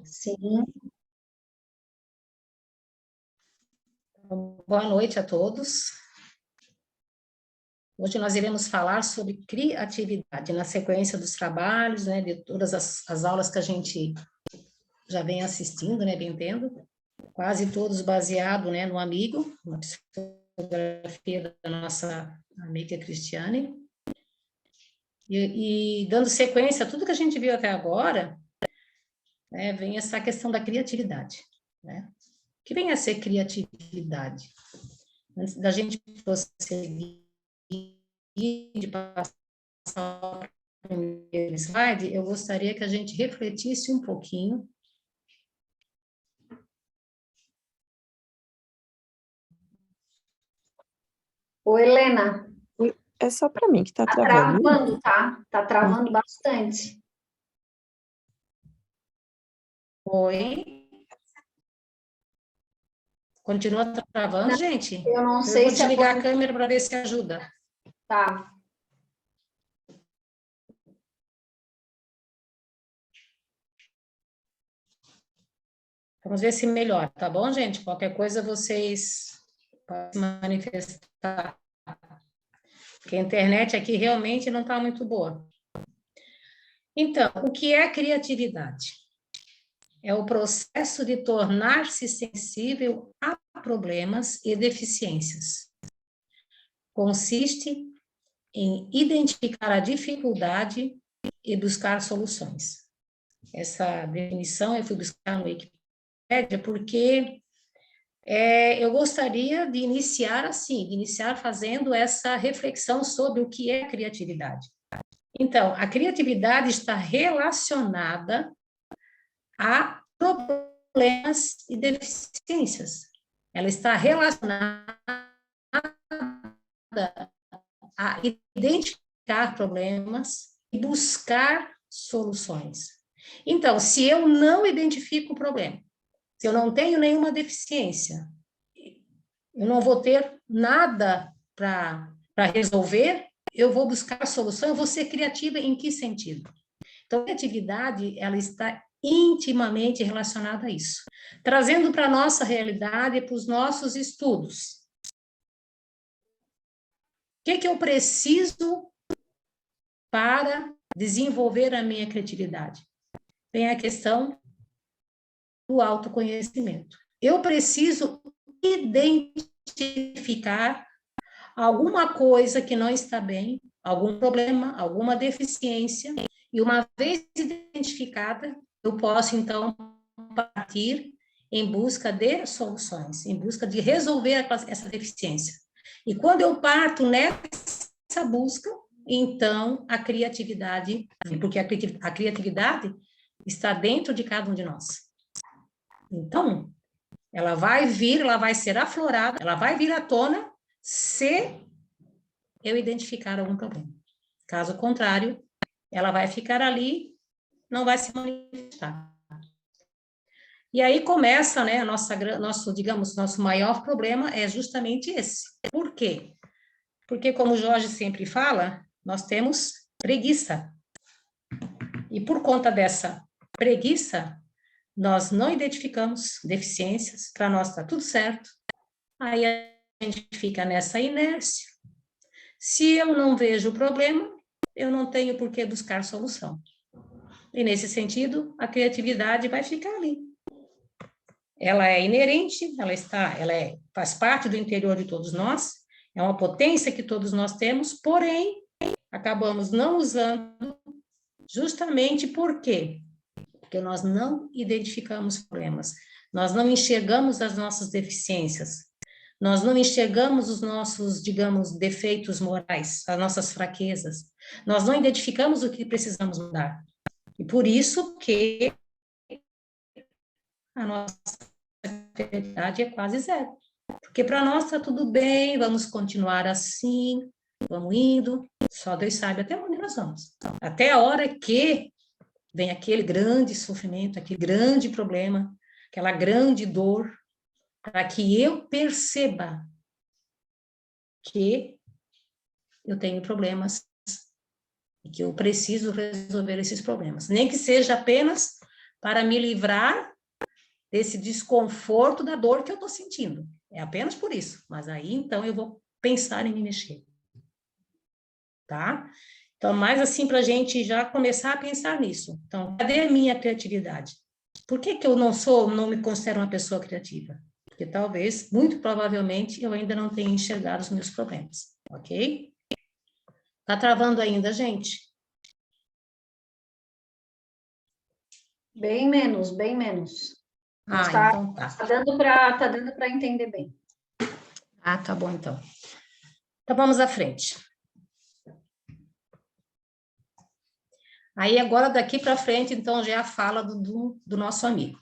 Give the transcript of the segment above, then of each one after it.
Sim. Boa noite a todos. Hoje nós iremos falar sobre criatividade, na sequência dos trabalhos, né, de todas as aulas que a gente já vem assistindo, né, bem entendo, quase todos baseados, né, no amigo, na psicografia da nossa amiga Cristiane. E dando sequência a tudo que a gente viu até agora, né, vem essa questão da criatividade, né? O que vem a ser criatividade? Antes da gente prosseguir de passar o primeiro slide, eu gostaria que a gente refletisse um pouquinho. Ô, Helena. É só para mim que está travando. travando. Travando, tá? Tá travando bastante. Oi? Continua travando, Não, gente? eu não sei vou se desligar a câmera para ver se ajuda. Tá. Vamos ver se melhora, tá bom, gente? Qualquer coisa vocês podem se manifestar. Porque a internet aqui realmente não está muito boa. Então, o que é criatividade? É o processo de tornar-se sensível a problemas e deficiências. Consiste em identificar a dificuldade e buscar soluções. Essa definição eu fui buscar no Wikipédia porque eu gostaria de iniciar assim, de iniciar fazendo essa reflexão sobre o que é criatividade. Então, a criatividade está relacionada a problemas e deficiências. Ela está relacionada a identificar problemas e buscar soluções. Então, se eu não identifico o problema, se eu não tenho nenhuma deficiência, eu não vou ter nada para resolver, eu vou buscar a solução, eu vou ser criativa em que sentido? Então, a criatividade, ela está intimamente relacionada a isso. Trazendo para a nossa realidade, para os nossos estudos. O que eu preciso para desenvolver a minha criatividade? Tem a questão do autoconhecimento. Eu preciso identificar alguma coisa que não está bem, algum problema, alguma deficiência, e uma vez identificada, eu posso, então, partir em busca de soluções, em busca de resolver essa deficiência. E quando eu parto nessa busca, então, a criatividade, porque a criatividade está dentro de cada um de nós. Então, ela vai vir, ela vai ser aflorada, ela vai vir à tona se eu identificar algum problema. Caso contrário, ela vai ficar ali, não vai se manifestar. E aí começa, né, nosso maior problema é justamente esse. Por quê? Porque, como o Jorge sempre fala, nós temos preguiça. E por conta dessa preguiça, nós não identificamos deficiências, para nós está tudo certo. Aí a gente fica nessa inércia. Se eu não vejo o problema, eu não tenho por que buscar solução. E nesse sentido, a criatividade vai ficar ali. Ela é inerente, faz parte do interior de todos nós, é uma potência que todos nós temos, porém, acabamos não usando justamente por quê? Porque nós não identificamos problemas, nós não enxergamos as nossas deficiências, nós não enxergamos os nossos, digamos, defeitos morais, as nossas fraquezas, nós não identificamos o que precisamos mudar. E por isso que a nossa criatividade é quase zero. Porque para nós está tudo bem, vamos continuar assim, vamos indo, só Deus sabe até onde nós vamos. Até a hora que vem aquele grande sofrimento, aquele grande problema, aquela grande dor, para que eu perceba que eu tenho problemas e que eu preciso resolver esses problemas. Nem que seja apenas para me livrar desse desconforto da dor que eu estou sentindo. É apenas por isso. Mas aí, então, eu vou pensar em me mexer. Tá? Então, mais assim, para a gente já começar a pensar nisso. Então, cadê a minha criatividade? Por que que eu não me considero uma pessoa criativa? Porque talvez, muito provavelmente, eu ainda não tenha enxergado os meus problemas. Ok? Tá travando ainda, gente? Bem menos, bem menos. Mas Então tá. Tá dando para entender bem. Tá bom, então. Então, vamos à frente. Aí, agora, daqui para frente, então, já é a fala do nosso amigo.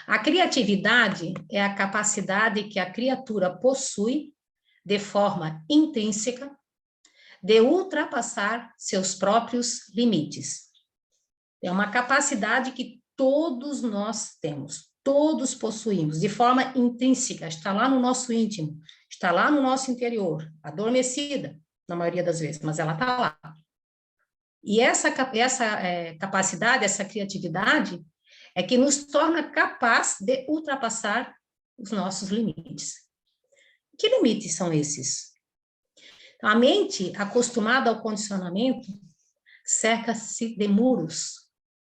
A criatividade é a capacidade que a criatura possui, de forma intrínseca, de ultrapassar seus próprios limites. É uma capacidade que todos nós temos, todos possuímos, de forma intrínseca, está lá no nosso íntimo, está lá no nosso interior, adormecida, na maioria das vezes, mas ela está lá. E essa capacidade, essa criatividade, é que nos torna capaz de ultrapassar os nossos limites. Que limites são esses? A mente, acostumada ao condicionamento, cerca-se de muros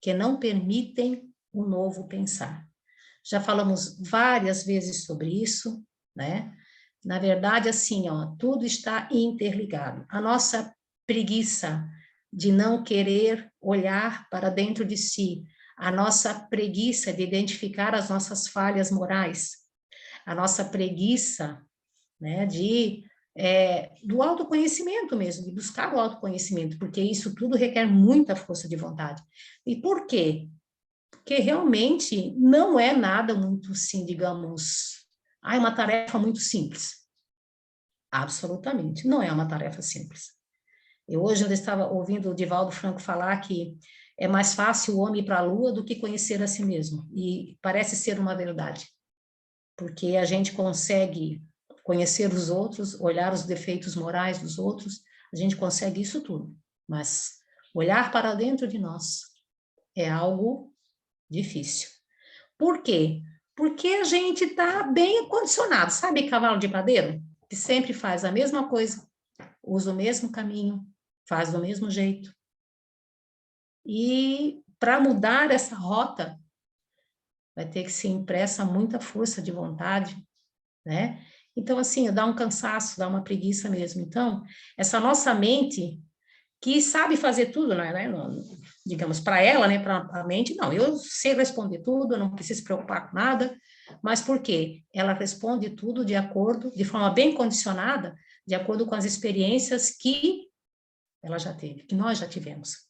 que não permitem o novo pensar. Já falamos várias vezes sobre isso, né? Na verdade, assim, ó, tudo está interligado. A nossa preguiça de não querer olhar para dentro de si, a nossa preguiça de identificar as nossas falhas morais, a nossa preguiça, né, do autoconhecimento mesmo, de buscar o autoconhecimento, porque isso tudo requer muita força de vontade. E por quê? Porque realmente não é nada muito, assim, digamos, é uma tarefa muito simples. Absolutamente, não é uma tarefa simples. Eu hoje ainda estava ouvindo o Divaldo Franco falar que é mais fácil o homem ir para a Lua do que conhecer a si mesmo. E parece ser uma verdade. Porque a gente consegue conhecer os outros, olhar os defeitos morais dos outros, a gente consegue isso tudo. Mas olhar para dentro de nós é algo difícil. Por quê? Porque a gente está bem condicionado. Sabe cavalo de padeiro? Que sempre faz a mesma coisa, usa o mesmo caminho, faz do mesmo jeito. E para mudar essa rota, vai ter que ser impressa muita força de vontade, né? Então, assim, dá um cansaço, dá uma preguiça mesmo. Então, essa nossa mente, que sabe fazer tudo, né? Digamos, para ela, né? Para a mente, não, eu sei responder tudo, eu não preciso se preocupar com nada. Mas por quê? Ela responde tudo de acordo, de forma bem condicionada, de acordo com as experiências que ela já teve, que nós já tivemos.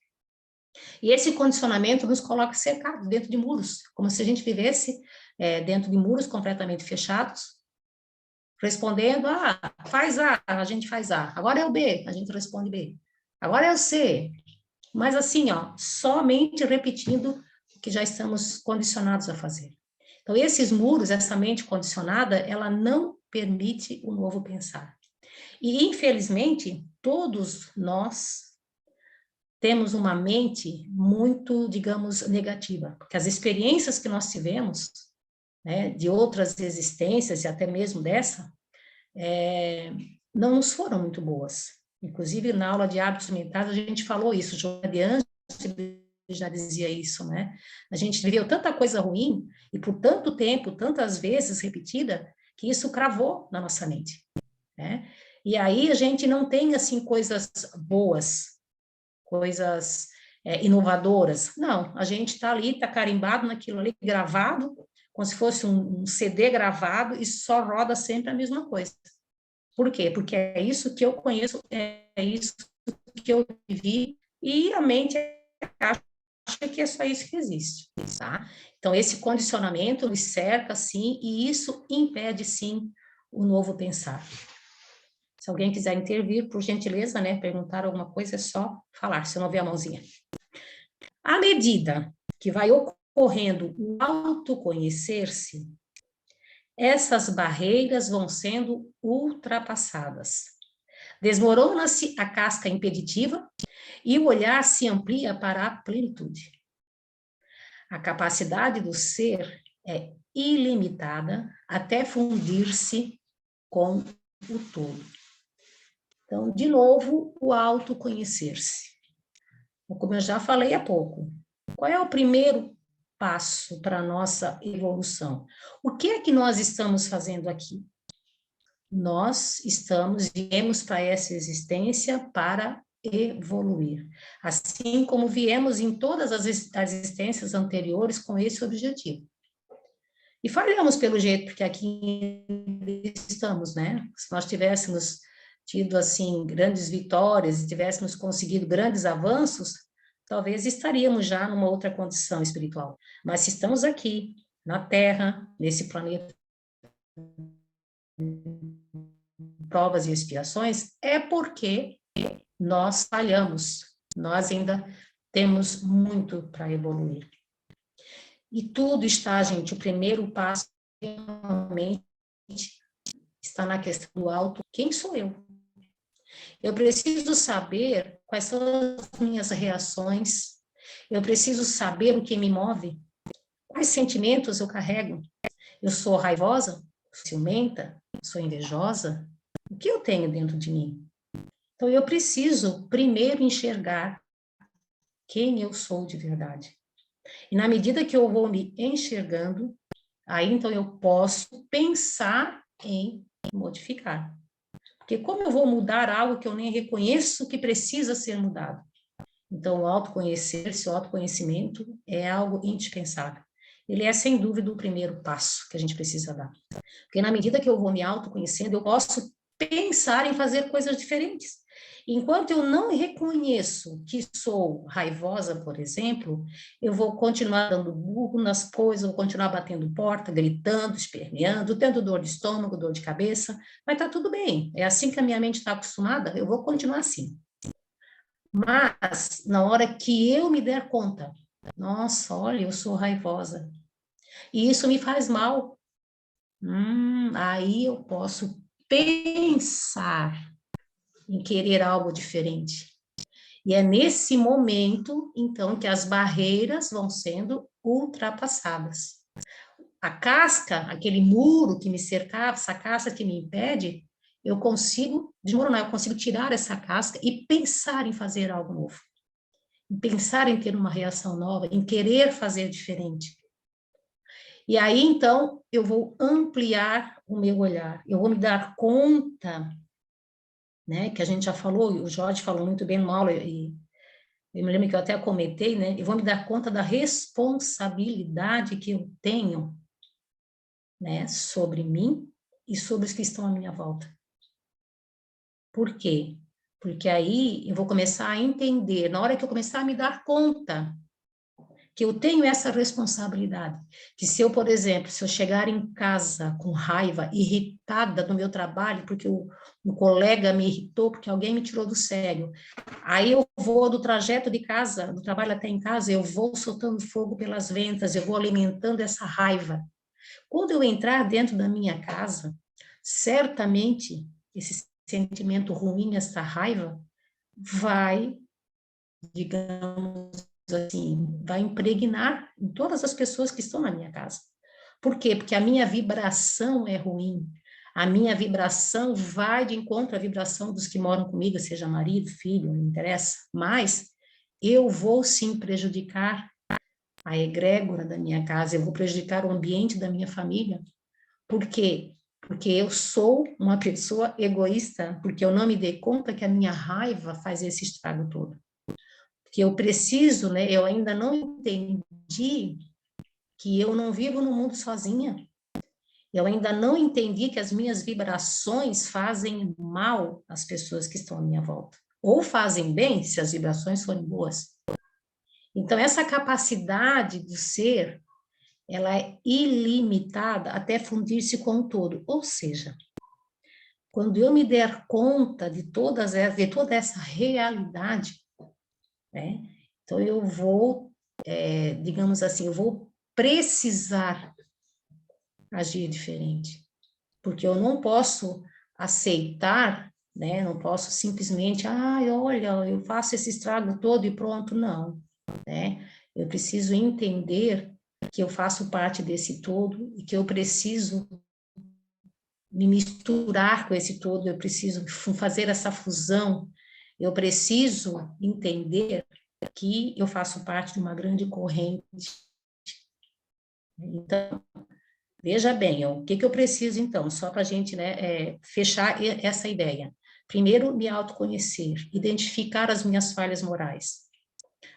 E esse condicionamento nos coloca cercados dentro de muros, como se a gente vivesse dentro de muros completamente fechados, respondendo, faz a gente faz A. Agora é o B, a gente responde B. Agora é o C. Mas assim, ó, somente repetindo o que já estamos condicionados a fazer. Então, esses muros, essa mente condicionada, ela não permite o novo pensar. E, infelizmente, todos nós temos uma mente muito, digamos, negativa, porque as experiências que nós tivemos, né, de outras existências e até mesmo dessa, não nos foram muito boas. Inclusive, na aula de hábitos mentais, a gente falou isso, Joana de Ângeles já dizia isso, né? A gente viveu tanta coisa ruim, e por tanto tempo, tantas vezes repetida, que isso cravou na nossa mente, né? E aí a gente não tem, assim, coisas boas, coisas inovadoras. Não, a gente está ali, está carimbado naquilo ali, gravado, como se fosse um CD gravado, e só roda sempre a mesma coisa. Por quê? Porque é isso que eu conheço, é isso que eu vivi, e a mente acha que é só isso que existe, tá? Então, esse condicionamento nos cerca, sim, e isso impede, sim, o novo pensar. Se alguém quiser intervir, por gentileza, né, perguntar alguma coisa, é só falar, se eu não ver a mãozinha. À medida que vai ocorrendo o autoconhecer-se, essas barreiras vão sendo ultrapassadas. Desmorona-se a casca impeditiva e o olhar se amplia para a plenitude. A capacidade do ser é ilimitada até fundir-se com o todo. Então, de novo, o autoconhecer-se. Como eu já falei há pouco, qual é o primeiro passo para a nossa evolução? O que é que nós estamos fazendo aqui? Nós viemos para essa existência para evoluir, assim como viemos em todas as existências anteriores com esse objetivo. E falhamos pelo jeito, porque aqui estamos, né? Se nós tivéssemos tido, assim, grandes vitórias e tivéssemos conseguido grandes avanços, talvez estaríamos já numa outra condição espiritual. Mas se estamos aqui, na Terra, nesse planeta, provas e expiações, é porque nós falhamos, nós ainda temos muito para evoluir. E tudo está, gente, o primeiro passo realmente está na questão do auto. Quem sou eu? Eu preciso saber quais são as minhas reações, eu preciso saber o que me move, quais sentimentos eu carrego. Eu sou raivosa, ciumenta, sou invejosa? O que eu tenho dentro de mim? Então, eu preciso primeiro enxergar quem eu sou de verdade. E na medida que eu vou me enxergando, aí então eu posso pensar em modificar. Porque como eu vou mudar algo que eu nem reconheço que precisa ser mudado? Então, o autoconhecer-se, o autoconhecimento é algo indispensável. Ele é, sem dúvida, o primeiro passo que a gente precisa dar. Porque na medida que eu vou me autoconhecendo, eu posso pensar em fazer coisas diferentes. Enquanto eu não reconheço que sou raivosa, por exemplo, eu vou continuar dando burro nas coisas, vou continuar batendo porta, gritando, esperneando, tendo dor de estômago, dor de cabeça, mas tá tudo bem, é assim que a minha mente está acostumada, eu vou continuar assim. Mas, na hora que eu me der conta, nossa, olha, eu sou raivosa, e isso me faz mal, aí eu posso pensar em querer algo diferente. E é nesse momento, então, que as barreiras vão sendo ultrapassadas. A casca, aquele muro que me cercava, essa casca que me impede, eu consigo desmoronar, eu consigo tirar essa casca e pensar em fazer algo novo. Pensar em ter uma reação nova, em querer fazer diferente. E aí, então, eu vou ampliar o meu olhar, eu vou me dar conta, né, que a gente já falou, o Jorge falou muito bem numa aula, e eu me lembro que eu até comentei, né, eu vou me dar conta da responsabilidade que eu tenho, né, sobre mim e sobre os que estão à minha volta. Por quê? Porque aí eu vou começar a entender, na hora que eu começar a me dar conta que eu tenho essa responsabilidade, que se eu, por exemplo, se eu chegar em casa com raiva, irritada no meu trabalho, porque o colega me irritou, porque alguém me tirou do sério, aí eu vou do trajeto de casa, do trabalho até em casa, eu vou soltando fogo pelas ventas, eu vou alimentando essa raiva. Quando eu entrar dentro da minha casa, certamente esse sentimento ruim, essa raiva, vai, digamos assim, vai impregnar em todas as pessoas que estão na minha casa. Por quê? Porque a minha vibração é ruim. A minha vibração vai de encontro à vibração dos que moram comigo, seja marido, filho, não interessa. Mas eu vou sim prejudicar a egrégora da minha casa, eu vou prejudicar o ambiente da minha família. Por quê? Porque eu sou uma pessoa egoísta, porque eu não me dei conta que a minha raiva faz esse estrago todo. Que eu preciso, né? Eu ainda não entendi que eu não vivo no mundo sozinha. Eu ainda não entendi que as minhas vibrações fazem mal às pessoas que estão à minha volta. Ou fazem bem, se as vibrações forem boas. Então, essa capacidade do ser, ela é ilimitada até fundir-se com o todo. Ou seja, quando eu me der conta de toda essa realidade, né? Então, eu vou, digamos assim, eu vou precisar agir diferente, porque eu não posso aceitar, né? Não posso simplesmente, olha, eu faço esse estrago todo e pronto, não, né? Eu preciso entender que eu faço parte desse todo e que eu preciso me misturar com esse todo, eu preciso fazer essa fusão, eu preciso entender que eu faço parte de uma grande corrente. Então, veja bem, o que eu preciso, então, só para a gente, né, fechar essa ideia. Primeiro, me autoconhecer, identificar as minhas falhas morais.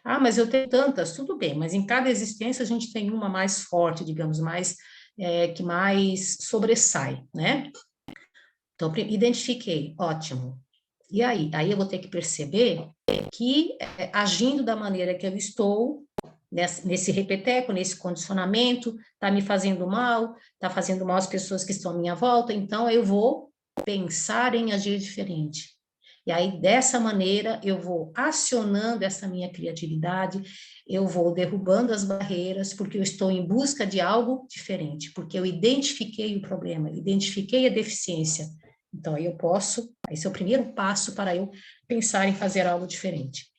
Ah, mas eu tenho tantas, tudo bem, mas em cada existência a gente tem uma mais forte, digamos, que mais sobressai, né? Então, identifiquei, ótimo. E aí? Aí eu vou ter que perceber que, agindo da maneira que eu estou, nesse repeteco, nesse condicionamento, está me fazendo mal, está fazendo mal às pessoas que estão à minha volta, então eu vou pensar em agir diferente. E aí, dessa maneira, eu vou acionando essa minha criatividade, eu vou derrubando as barreiras, porque eu estou em busca de algo diferente, porque eu identifiquei o problema, identifiquei a deficiência. Então, aí eu posso, esse é o primeiro passo para eu pensar em fazer algo diferente.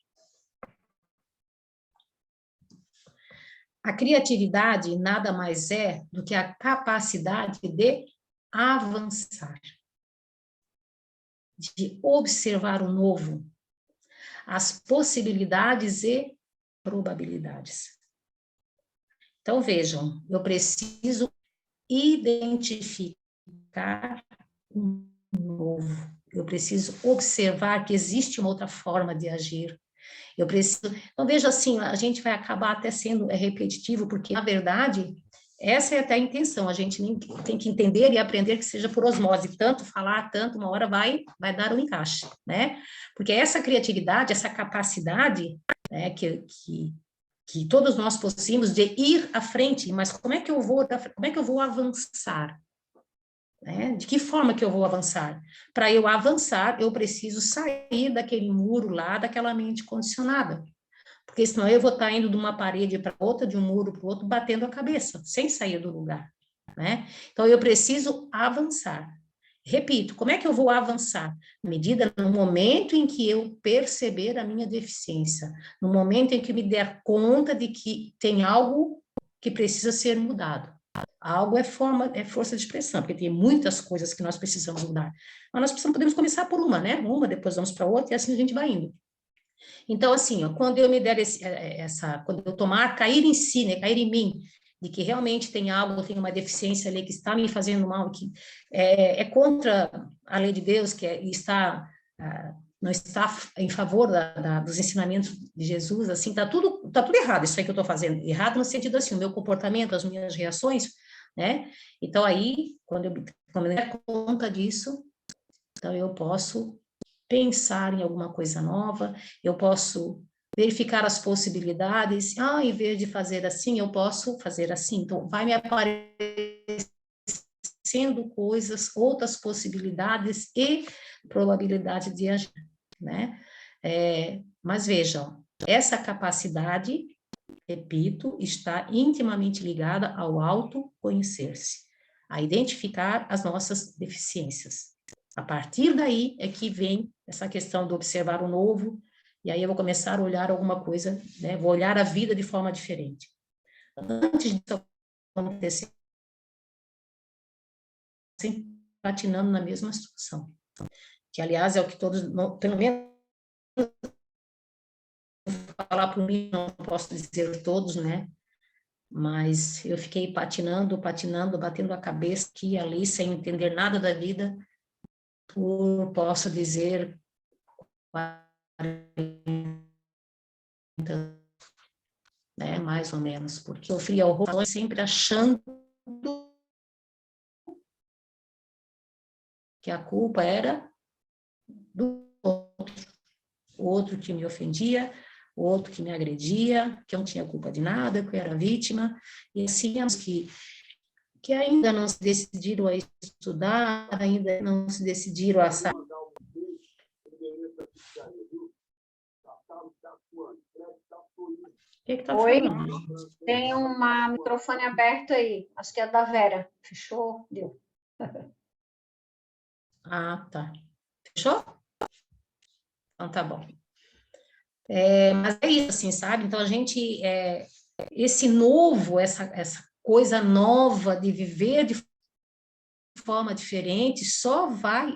A criatividade nada mais é do que a capacidade de avançar, de observar o novo, as possibilidades e probabilidades. Então, vejam, eu preciso identificar o novo, eu preciso observar que existe uma outra forma de agir. Eu preciso. Então, veja assim, a gente vai acabar até sendo repetitivo, porque, na verdade, essa é até a intenção, a gente tem que entender e aprender que seja por osmose, tanto falar, tanto, uma hora vai dar um encaixe, né? Porque essa criatividade, essa capacidade, né, que todos nós possuímos de ir à frente, mas como é que eu vou avançar? Né? De que forma que eu vou avançar? Para eu avançar, eu preciso sair daquele muro lá, daquela mente condicionada. Porque senão eu vou estar indo de uma parede para outra, de um muro para o outro, batendo a cabeça, sem sair do lugar. Né? Então, eu preciso avançar. Repito, como é que eu vou avançar? No momento em que eu perceber a minha deficiência, no momento em que me der conta de que tem algo que precisa ser mudado. Algo é força de expressão, porque tem muitas coisas que nós precisamos mudar. Mas nós podemos começar por uma, né? Uma, depois vamos para outra, e assim a gente vai indo. Então, assim, ó, quando eu me der quando eu tomar, cair em si, né? Cair em mim, de que realmente tem algo, tem uma deficiência ali que está me fazendo mal, que é contra a lei de Deus, não está em favor dos ensinamentos de Jesus, assim, tá tudo errado, isso aí que eu estou fazendo, errado no sentido assim, o meu comportamento, as minhas reações, né? Então aí, quando eu me der conta disso, então eu posso pensar em alguma coisa nova, eu posso verificar as possibilidades, em vez de fazer assim, eu posso fazer assim, então vai me aparecendo coisas, outras possibilidades e probabilidade de agir, né? Mas vejam, essa capacidade, repito, está intimamente ligada ao autoconhecer-se, a identificar as nossas deficiências. A partir daí é que vem essa questão do observar o novo, e aí eu vou começar a olhar alguma coisa, né? Vou olhar a vida de forma diferente. Antes disso acontecer, sempre patinando na mesma situação. Que, aliás, é o que todos, pelo menos, falar por mim, não posso dizer todos, né? Mas eu fiquei patinando, batendo a cabeça aqui e ali, sem entender nada da vida, posso dizer, 40, né, mais ou menos, porque sofria horror, sempre achando que a culpa era do outro que me ofendia, o outro que me agredia, que eu não tinha culpa de nada, que eu era vítima, e assim, que ainda não se decidiram a estudar, ainda não se decidiram a sair. O que está falando? Tem um microfone aberto aí, acho que é da Vera. Fechou? Deu. Ah, tá. Fechou? Então tá bom. Mas é isso, assim, sabe? Então, a gente, esse novo, essa coisa nova de viver de forma diferente, só vai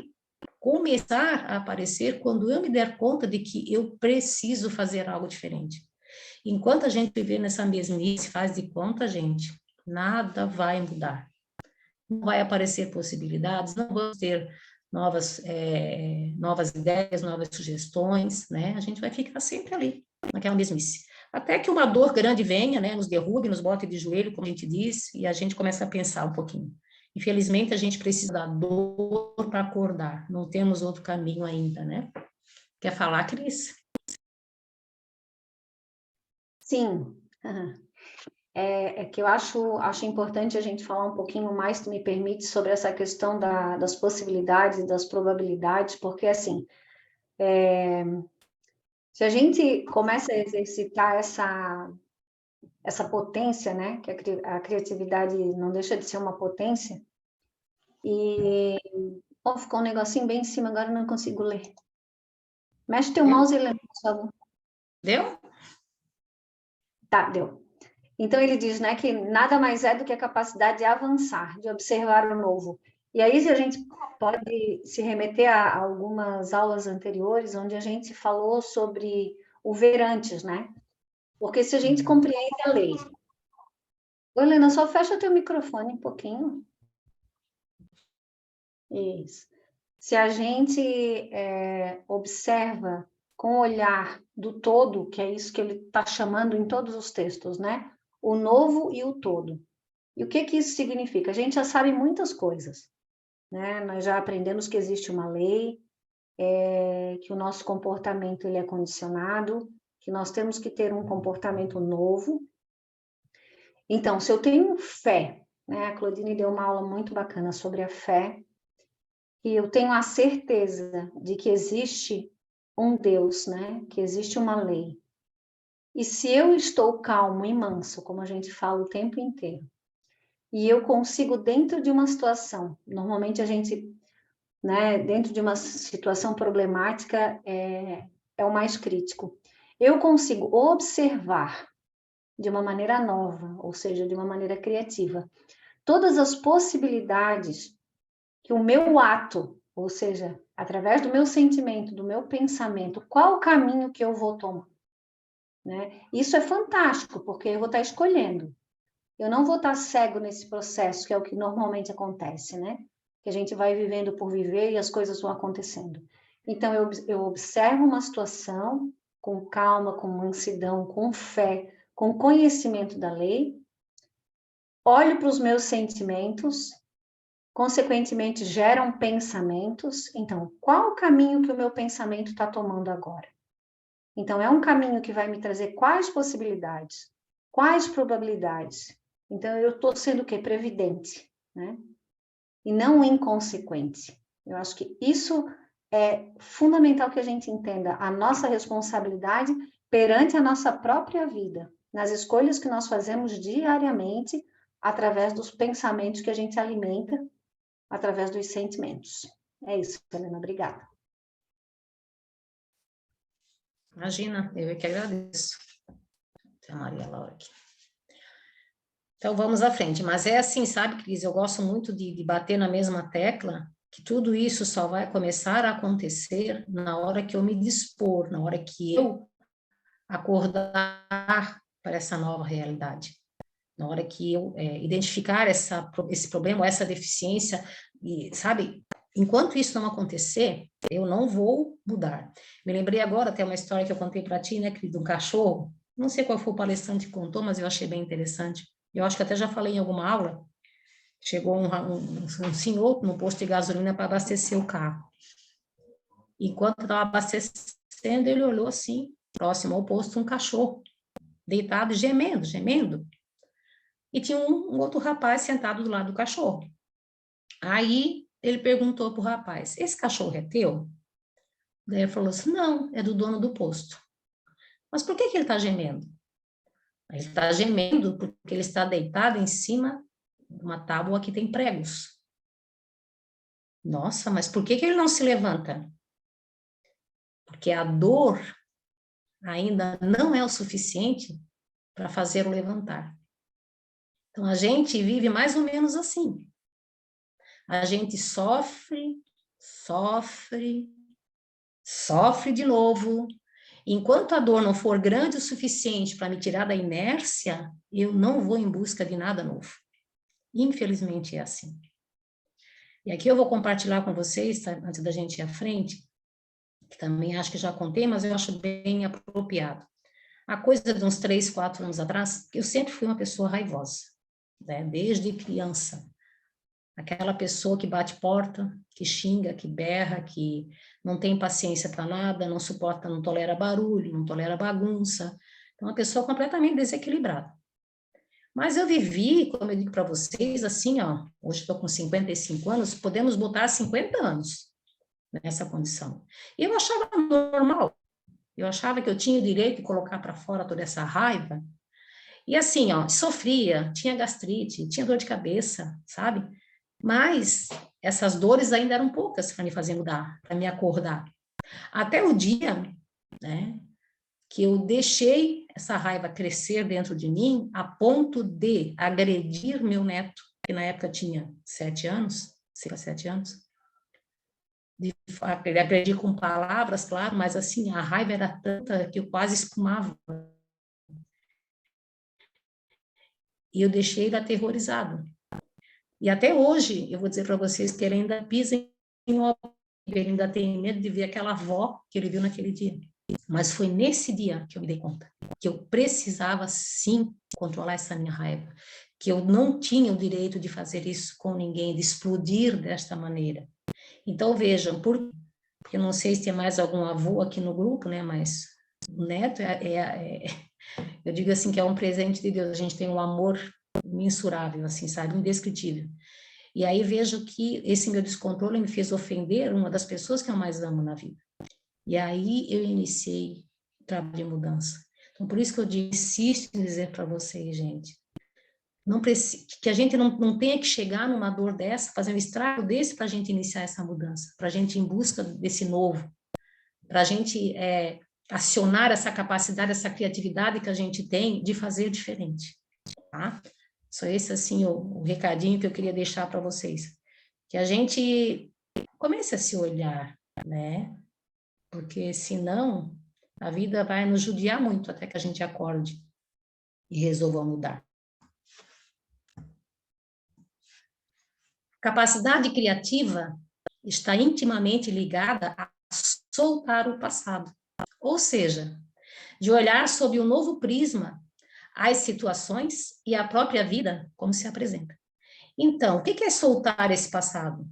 começar a aparecer quando eu me der conta de que eu preciso fazer algo diferente. Enquanto a gente viver nessa mesmice, faz de conta, gente, nada vai mudar. Não vai aparecer possibilidades, não vamos ter novas ideias, novas sugestões, né? A gente vai ficar sempre ali, naquela mesmice. Até que uma dor grande venha, né? Nos derrube, nos bote de joelho, como a gente diz, e a gente começa a pensar um pouquinho. Infelizmente, a gente precisa da dor para acordar. Não temos outro caminho ainda, né? Quer falar, Cris? Sim. É que eu acho importante a gente falar um pouquinho mais, se me permite, sobre essa questão das possibilidades e das probabilidades, porque, assim, se a gente começa a exercitar essa potência, né, que a criatividade não deixa de ser uma potência, e ficou um negocinho bem em cima, agora eu não consigo ler. Mexe teu mouse e lê, por favor. Deu? Tá, deu. Então ele diz, né, que nada mais é do que a capacidade de avançar, de observar o novo. E aí a gente pode se remeter a algumas aulas anteriores, onde a gente falou sobre o ver antes, né? Porque se a gente compreende a lei. Ô, Helena, só fecha teu microfone um pouquinho. Isso. Se a gente observa com o olhar do todo, que é isso que ele está chamando em todos os textos, né? O novo e o todo. E o que isso significa? A gente já sabe muitas coisas, né? Nós já aprendemos que existe uma lei, que o nosso comportamento ele é condicionado, que nós temos que ter um comportamento novo. Então, se eu tenho fé, né? A Claudine deu uma aula muito bacana sobre a fé, e eu tenho a certeza de que existe um Deus, né? Que existe uma lei. E se eu estou calmo e manso, como a gente fala o tempo inteiro, e eu consigo, dentro de uma situação, normalmente a gente, né, dentro de uma situação problemática, é o mais crítico. Eu consigo observar de uma maneira nova, ou seja, de uma maneira criativa, todas as possibilidades que o meu ato, ou seja, através do meu sentimento, do meu pensamento, qual o caminho que eu vou tomar, né? Isso é fantástico, porque eu vou estar escolhendo. Eu não vou estar cego nesse processo, que é o que normalmente acontece, né? Que a gente vai vivendo por viver e as coisas vão acontecendo. Então, eu observo uma situação com calma, com mansidão, com fé, com conhecimento da lei, olho para os meus sentimentos, consequentemente geram pensamentos. Então, qual o caminho que o meu pensamento está tomando agora? Então, é um caminho que vai me trazer quais possibilidades, quais probabilidades. Então, eu estou sendo o quê? Previdente, né? E não inconsequente. Eu acho que isso é fundamental que a gente entenda a nossa responsabilidade perante a nossa própria vida, nas escolhas que nós fazemos diariamente, através dos pensamentos que a gente alimenta, através dos sentimentos. É isso, Helena. Obrigada. Imagina, eu é que agradeço. Tem a Maria Laura aqui. Então, vamos à frente. Mas é assim, sabe, Cris? Eu gosto muito de bater na mesma tecla, que tudo isso só vai começar a acontecer na hora que eu me dispor, na hora que eu acordar para essa nova realidade. Na hora que eu identificar esse problema, essa deficiência, e, sabe, enquanto isso não acontecer, eu não vou mudar. Me lembrei agora até uma história que eu contei para ti, né, Cris, de um cachorro. Não sei qual foi o palestrante que contou, mas eu achei bem interessante. Eu acho que até já falei em alguma aula. Chegou um senhor no posto de gasolina para abastecer o carro. Enquanto estava abastecendo, ele olhou assim, próximo ao posto, um cachorro, deitado, gemendo, gemendo. E tinha um outro rapaz sentado do lado do cachorro. Aí ele perguntou para o rapaz: esse cachorro é teu? Daí ele falou assim: não, é do dono do posto. Mas por que ele está gemendo? Ele está gemendo porque ele está deitado em cima de uma tábua que tem pregos. Nossa, mas por que ele não se levanta? Porque a dor ainda não é o suficiente para fazer o levantar. Então, a gente vive mais ou menos assim. A gente sofre, sofre, sofre de novo. Enquanto a dor não for grande o suficiente para me tirar da inércia, eu não vou em busca de nada novo. Infelizmente é assim. E aqui eu vou compartilhar com vocês, tá, antes da gente ir à frente, que também acho que já contei, mas eu acho bem apropriado. A coisa de uns 3, 4 anos atrás, eu sempre fui uma pessoa raivosa, né? Desde criança. Aquela pessoa que bate porta, que xinga, que berra, que não tem paciência para nada, não suporta, não tolera barulho, não tolera bagunça. Então, uma pessoa completamente desequilibrada. Mas eu vivi, como eu digo para vocês, assim, ó, hoje estou com 55 anos, podemos botar 50 anos nessa condição. E eu achava normal. Eu achava que eu tinha o direito de colocar para fora toda essa raiva. E assim, ó, sofria, tinha gastrite, tinha dor de cabeça, sabe? Mas essas dores ainda eram poucas para me fazer mudar, para me acordar. Até o dia, né, que eu deixei essa raiva crescer dentro de mim a ponto de agredir meu neto, que na época tinha 7 anos, 6 a 7 anos. Ele agredir com palavras, claro, mas assim, a raiva era tanta que eu quase espumava. E eu deixei ele aterrorizado. E até hoje, eu vou dizer para vocês que ele ainda pisa em obra, ele ainda tem medo de ver aquela avó que ele viu naquele dia. Mas foi nesse dia que eu me dei conta que eu precisava sim controlar essa minha raiva, que eu não tinha o direito de fazer isso com ninguém, de explodir desta maneira. Então vejam, porque eu não sei se tem mais algum avô aqui no grupo, né? Mas o neto eu digo assim que é um presente de Deus. A gente tem um amor imensurável, assim, sabe, indescritível. E aí vejo que esse meu descontrole me fez ofender uma das pessoas que eu mais amo na vida. E aí eu iniciei o trabalho de mudança. Então, por isso que eu insisto em dizer para vocês, gente, não que a gente não tenha que chegar numa dor dessa, fazer um estrago desse para a gente iniciar essa mudança, para a gente ir em busca desse novo, para a gente acionar essa capacidade, essa criatividade que a gente tem de fazer diferente, tá? Só esse, assim, o recadinho que eu queria deixar para vocês. Que a gente comece a se olhar, né? Porque senão a vida vai nos judiar muito até que a gente acorde e resolva mudar. Capacidade criativa está intimamente ligada a soltar o passado. Ou seja, de olhar sob um novo prisma as situações e a própria vida como se apresenta. Então, o que é soltar esse passado?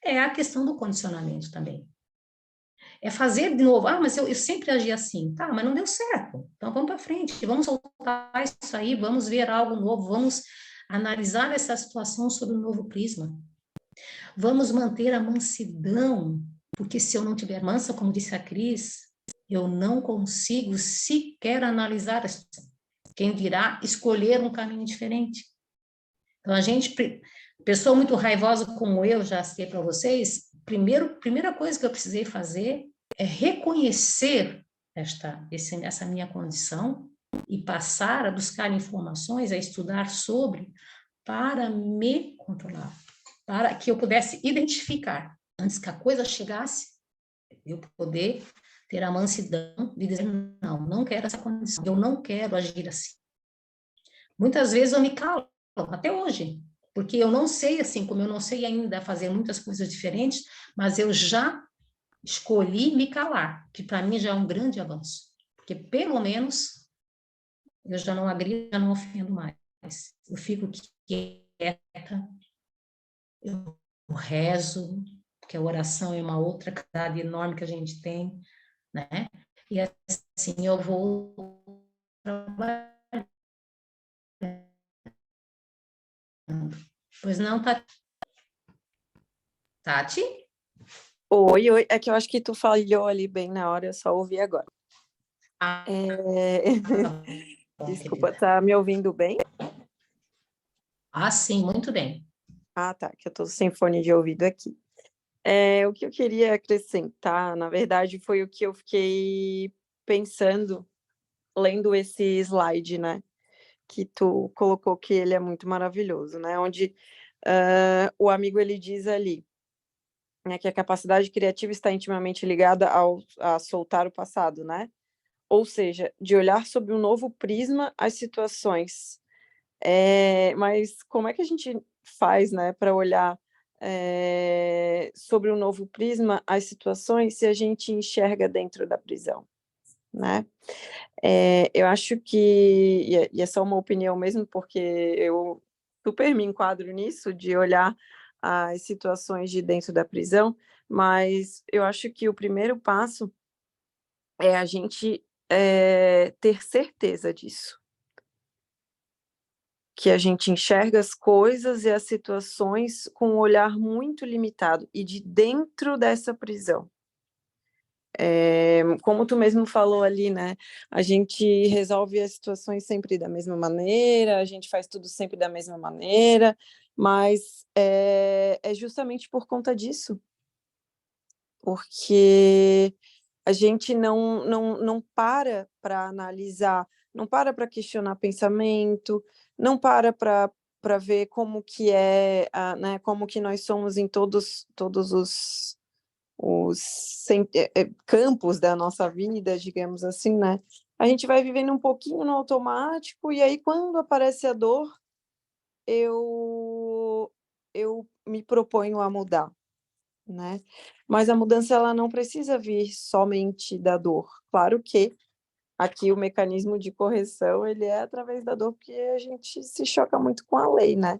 É a questão do condicionamento também. É fazer de novo, mas eu sempre agi assim, tá, mas não deu certo, então vamos para frente, vamos soltar isso aí, vamos ver algo novo, vamos analisar essa situação sob um novo prisma. Vamos manter a mansidão, porque se eu não tiver mansa, como disse a Cris, eu não consigo sequer analisar a situação. Quem dirá escolher um caminho diferente? Então, pessoa muito raivosa como eu, já citei para vocês, primeira coisa que eu precisei fazer é reconhecer essa minha condição e passar a buscar informações, a estudar sobre, para me controlar, para que eu pudesse identificar, antes que a coisa chegasse, eu poder ter a mansidão de dizer, não quero essa condição, eu não quero agir assim. Muitas vezes eu me calo, até hoje, porque eu não sei, assim, como eu não sei ainda fazer muitas coisas diferentes, mas eu já escolhi me calar, que para mim já é um grande avanço, porque pelo menos eu já não agrido, já não ofendo mais. Eu fico quieta, eu rezo, porque a oração é uma outra qualidade enorme que a gente tem, né? E assim eu vou trabalhar. Pois não, Tati? Oi, oi. É que eu acho que tu falhou ali bem na hora, eu só ouvi agora. Ah, bom, Desculpa, querida. tá me ouvindo bem? Ah, sim, muito bem. Ah, tá, que eu tô sem fone de ouvido aqui. O que eu queria acrescentar, na verdade, foi o que eu fiquei pensando, lendo esse slide, né? Que tu colocou, que ele é muito maravilhoso, né? Onde o amigo, ele diz ali, né, que a capacidade criativa está intimamente ligada a soltar o passado, né? Ou seja, de olhar sob um novo prisma as situações. Mas como é que a gente faz, né, para olhar sobre um novo prisma as situações se a gente enxerga dentro da prisão, né? Eu acho que, e é só uma opinião mesmo, porque eu super me enquadro nisso, de olhar as situações de dentro da prisão, mas eu acho que o primeiro passo é a gente ter certeza disso, que a gente enxerga as coisas e as situações com um olhar muito limitado e de dentro dessa prisão. Como tu mesmo falou ali, né? A gente resolve as situações sempre da mesma maneira, a gente faz tudo sempre da mesma maneira, mas é justamente por conta disso, porque a gente não para analisar, não para questionar pensamento, não para ver como que né, como que nós somos em todos os campos da nossa vida, digamos assim, né? A gente vai vivendo um pouquinho no automático, e aí quando aparece a dor, eu me proponho a mudar, né? Mas a mudança, ela não precisa vir somente da dor. Claro que aqui o mecanismo de correção, ele é através da dor, porque a gente se choca muito com a lei, né?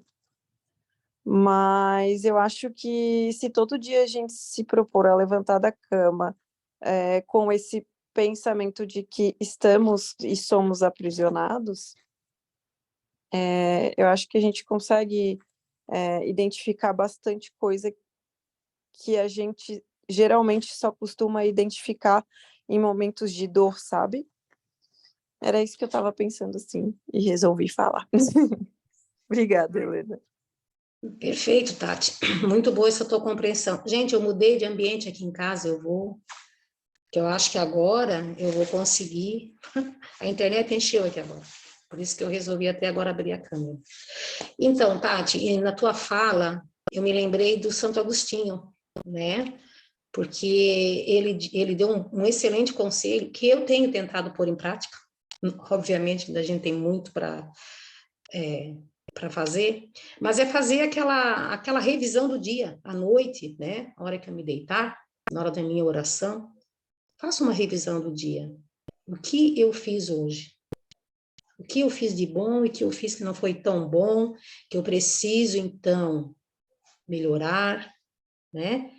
Mas eu acho que se todo dia a gente se propor a levantar da cama, com esse pensamento de que estamos e somos aprisionados, eu acho que a gente consegue identificar bastante coisa que a gente geralmente só costuma identificar em momentos de dor, sabe? Era isso que eu estava pensando, assim, e resolvi falar. Obrigada, Helena. Perfeito, Tati. Muito boa essa tua compreensão. Gente, eu mudei de ambiente aqui em casa, que eu acho que agora eu vou conseguir. A internet encheu aqui agora. Por isso que eu resolvi até agora abrir a câmera. Então, Tati, na tua fala, eu me lembrei do Santo Agostinho, né? Porque ele deu um excelente conselho que eu tenho tentado pôr em prática. Obviamente, a gente tem muito para fazer, mas é fazer aquela revisão do dia, à noite, né? Na hora que eu me deitar, na hora da minha oração, faço uma revisão do dia. O que eu fiz hoje? O que eu fiz de bom e que eu fiz que não foi tão bom, que eu preciso, então, melhorar, né?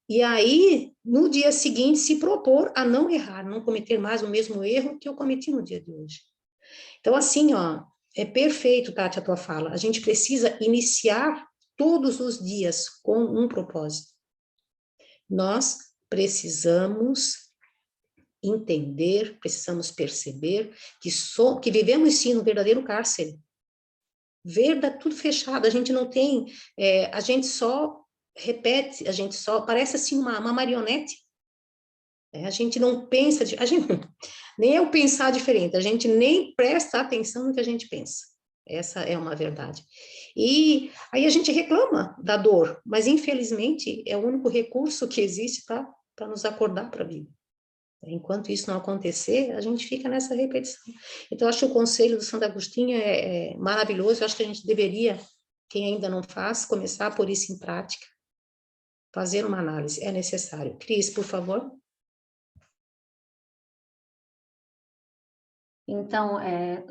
E aí, no dia seguinte, se propor a não errar, não cometer mais o mesmo erro que eu cometi no dia de hoje. Então, assim, ó, é perfeito, Tati, a tua fala. A gente precisa iniciar todos os dias com um propósito. Nós precisamos entender, precisamos perceber que vivemos sim no verdadeiro cárcere. Tudo fechado, a gente não tem, a gente só repete, a gente só parece assim uma marionete. A gente não pensa, nem eu pensar diferente, a gente nem presta atenção no que a gente pensa. Essa é uma verdade. E aí a gente reclama da dor, mas infelizmente é o único recurso que existe para nos acordar para a vida. Enquanto isso não acontecer, a gente fica nessa repetição. Então, eu acho que o conselho do Santo Agostinho é maravilhoso. Eu acho que a gente deveria, quem ainda não faz, começar a pôr isso em prática, fazer uma análise. É necessário. Cris, por favor. Então,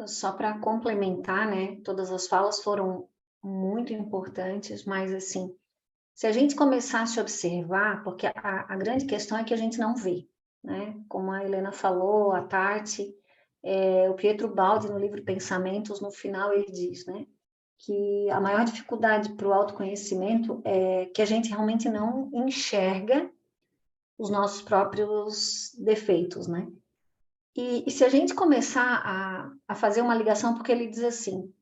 só para complementar, né? Todas as falas foram muito importantes, mas assim, se a gente começasse a observar, porque a grande questão é que a gente não vê, né? Como a Helena falou, a Tati, o Pietro Baldi, no livro Pensamentos, no final ele diz, né? Que a maior dificuldade para o autoconhecimento é que a gente realmente não enxerga os nossos próprios defeitos, né? E se a gente começar a fazer uma ligação, porque ele diz assim,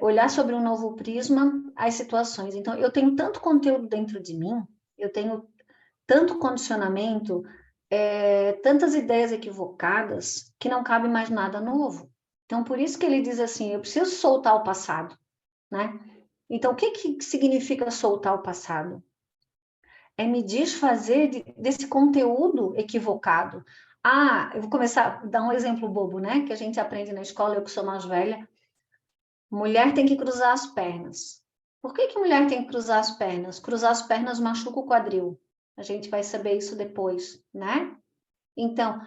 olhar sobre um novo prisma as situações. Então, eu tenho tanto conteúdo dentro de mim, eu tenho tanto condicionamento, tantas ideias equivocadas que não cabe mais nada novo. Então, por isso que ele diz assim, eu preciso soltar o passado, né? Então, o que significa soltar o passado? É me desfazer desse conteúdo equivocado. Ah, eu vou começar a dar um exemplo bobo, né? Que a gente aprende na escola, eu que sou mais velha. Mulher tem que cruzar as pernas. Por que mulher tem que cruzar as pernas? Cruzar as pernas machuca o quadril. A gente vai saber isso depois, né? Então,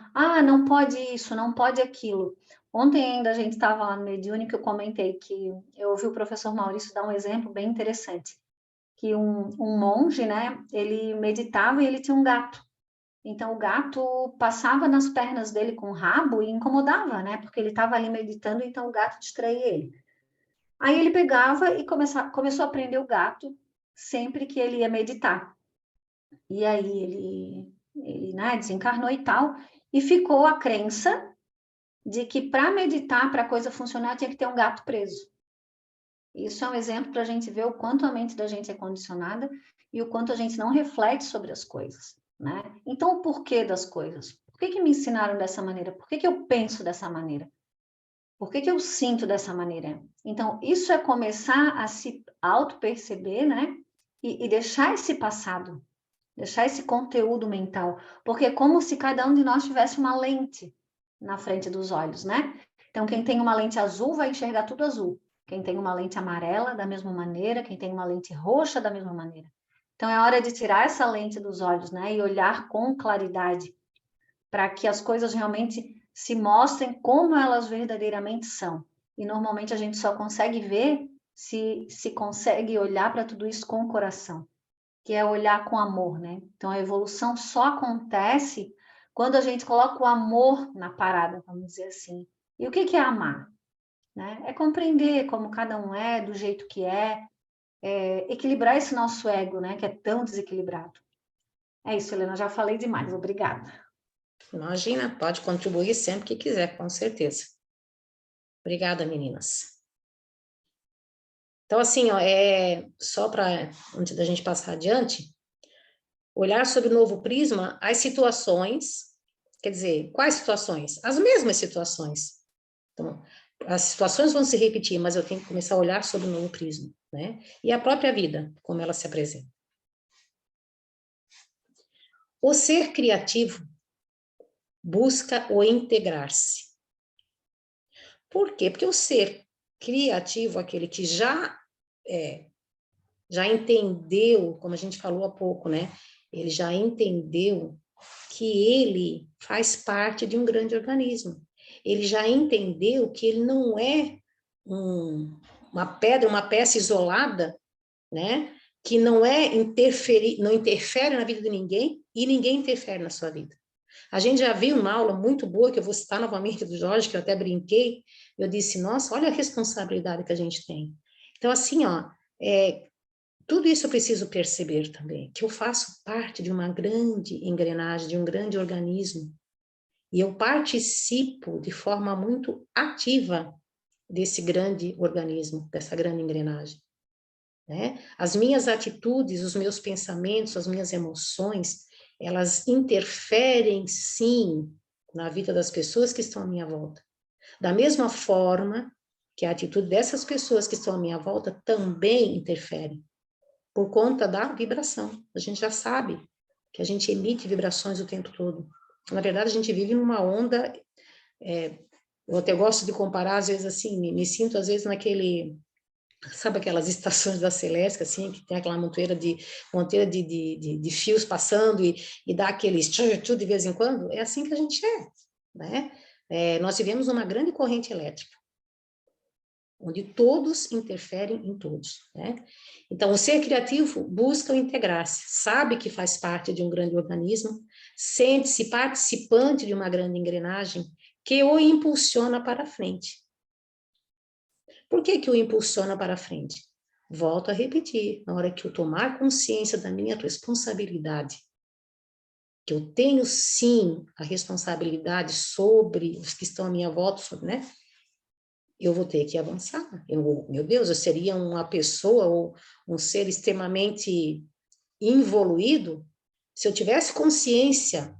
não pode isso, não pode aquilo. Ontem ainda a gente estava lá no Mediúnico, eu comentei que eu ouvi o professor Maurício dar um exemplo bem interessante, que um monge, né, ele meditava e ele tinha um gato. Então, o gato passava nas pernas dele com o rabo e incomodava, né, porque ele estava ali meditando, então o gato distraía ele. Aí ele pegava e começou a prender o gato sempre que ele ia meditar. E aí ele né, desencarnou e tal, e ficou a crença de que para meditar, para a coisa funcionar, tinha que ter um gato preso. Isso é um exemplo para a gente ver o quanto a mente da gente é condicionada e o quanto a gente não reflete sobre as coisas, né? Então, o porquê das coisas? Por que me ensinaram dessa maneira? Por que eu penso dessa maneira? Por que eu sinto dessa maneira? Então, isso é começar a se auto-perceber, né? E deixar esse passado, deixar esse conteúdo mental, porque é como se cada um de nós tivesse uma lente na frente dos olhos, né? Então, quem tem uma lente azul vai enxergar tudo azul. Quem tem uma lente amarela, da mesma maneira. Quem tem uma lente roxa, da mesma maneira. Então, é hora de tirar essa lente dos olhos, né? E olhar com claridade, para que as coisas realmente se mostrem como elas verdadeiramente são. E, normalmente, a gente só consegue ver se consegue olhar para tudo isso com o coração, que é olhar com amor, né? Então, a evolução só acontece quando a gente coloca o amor na parada, vamos dizer assim. E o que é amar? Né? É compreender como cada um é, do jeito que equilibrar esse nosso ego, né? Que é tão desequilibrado. É isso, Helena, já falei demais, obrigada. Imagina, pode contribuir sempre que quiser, com certeza. Obrigada, meninas. Então, assim, ó, só para, antes da gente passar adiante, olhar sob o novo prisma as situações, quer dizer, quais situações? As mesmas situações. Então, as situações vão se repetir, mas eu tenho que começar a olhar sob o novo prisma, né? E a própria vida, como ela se apresenta. O ser criativo busca o integrar-se. Por quê? Porque o ser criativo, aquele que já entendeu, como a gente falou há pouco, né? Ele já entendeu que ele faz parte de um grande organismo. Ele já entendeu que ele não é uma pedra, uma peça isolada, né? Que não interfere na vida de ninguém e ninguém interfere na sua vida. A gente já viu uma aula muito boa, que eu vou citar novamente do Jorge, que eu até brinquei, eu disse, nossa, olha a responsabilidade que a gente tem. Então, assim, ó, tudo isso eu preciso perceber também, que eu faço parte de uma grande engrenagem, de um grande organismo, e eu participo de forma muito ativa desse grande organismo, dessa grande engrenagem. Né? As minhas atitudes, os meus pensamentos, as minhas emoções, elas interferem, sim, na vida das pessoas que estão à minha volta. Da mesma forma que a atitude dessas pessoas que estão à minha volta também interfere, por conta da vibração. A gente já sabe que a gente emite vibrações o tempo todo. Na verdade, a gente vive numa onda, eu até gosto de comparar, às vezes, assim, me sinto, às vezes, sabe aquelas estações da Celeste, assim, que tem aquela monteira de fios passando e dá aqueles tchu de vez em quando? É assim que a gente né? Nós vivemos uma grande corrente elétrica, onde todos interferem em todos, né? Então, o ser criativo busca o integrar-se, sabe que faz parte de um grande organismo, sente-se participante de uma grande engrenagem que o impulsiona para frente. Por que o impulsiona para frente? Volto a repetir, na hora que eu tomar consciência da minha responsabilidade, que eu tenho sim a responsabilidade sobre os que estão à minha volta, né? Eu vou ter que avançar. Meu Deus, eu seria uma pessoa ou um ser extremamente involuído se eu tivesse consciência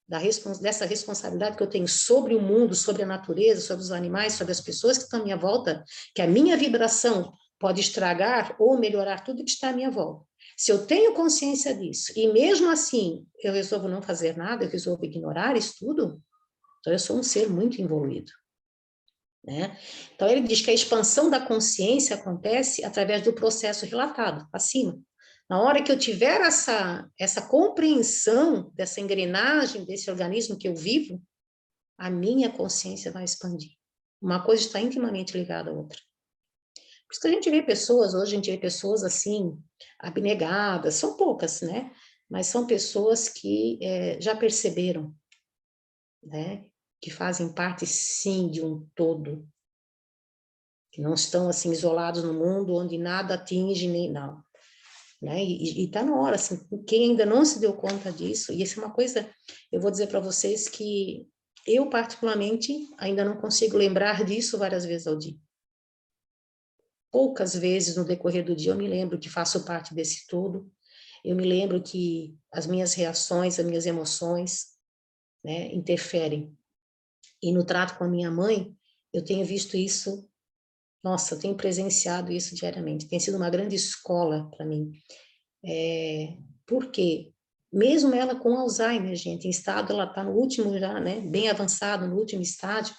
dessa responsabilidade que eu tenho sobre o mundo, sobre a natureza, sobre os animais, sobre as pessoas que estão à minha volta, que a minha vibração pode estragar ou melhorar tudo que está à minha volta. Se eu tenho consciência disso, e mesmo assim eu resolvo não fazer nada, eu resolvo ignorar isso tudo, então eu sou um ser muito evoluído. Né? Então ele diz que a expansão da consciência acontece através do processo relatado, acima. Na hora que eu tiver essa compreensão dessa engrenagem, desse organismo que eu vivo, a minha consciência vai expandir. Uma coisa está intimamente ligada à outra. Por isso que a gente vê pessoas, hoje a gente vê pessoas assim, abnegadas, são poucas, né? Mas são pessoas que já perceberam, né? Que fazem parte, sim, de um todo. Que não estão, assim, isolados no mundo, onde nada atinge, nem não. Né? E está na hora, assim, quem ainda não se deu conta disso, e isso é uma coisa, eu vou dizer para vocês que eu, particularmente, ainda não consigo lembrar disso várias vezes ao dia. Poucas vezes no decorrer do dia eu me lembro que faço parte desse todo, eu me lembro que as minhas reações, as minhas emoções, né, interferem. E no trato com a minha mãe, eu tenho visto isso, nossa, eu tenho presenciado isso diariamente, tem sido uma grande escola para mim. Porque mesmo ela com Alzheimer, gente, em estado, ela está no último já, né, bem avançado, no último estágio,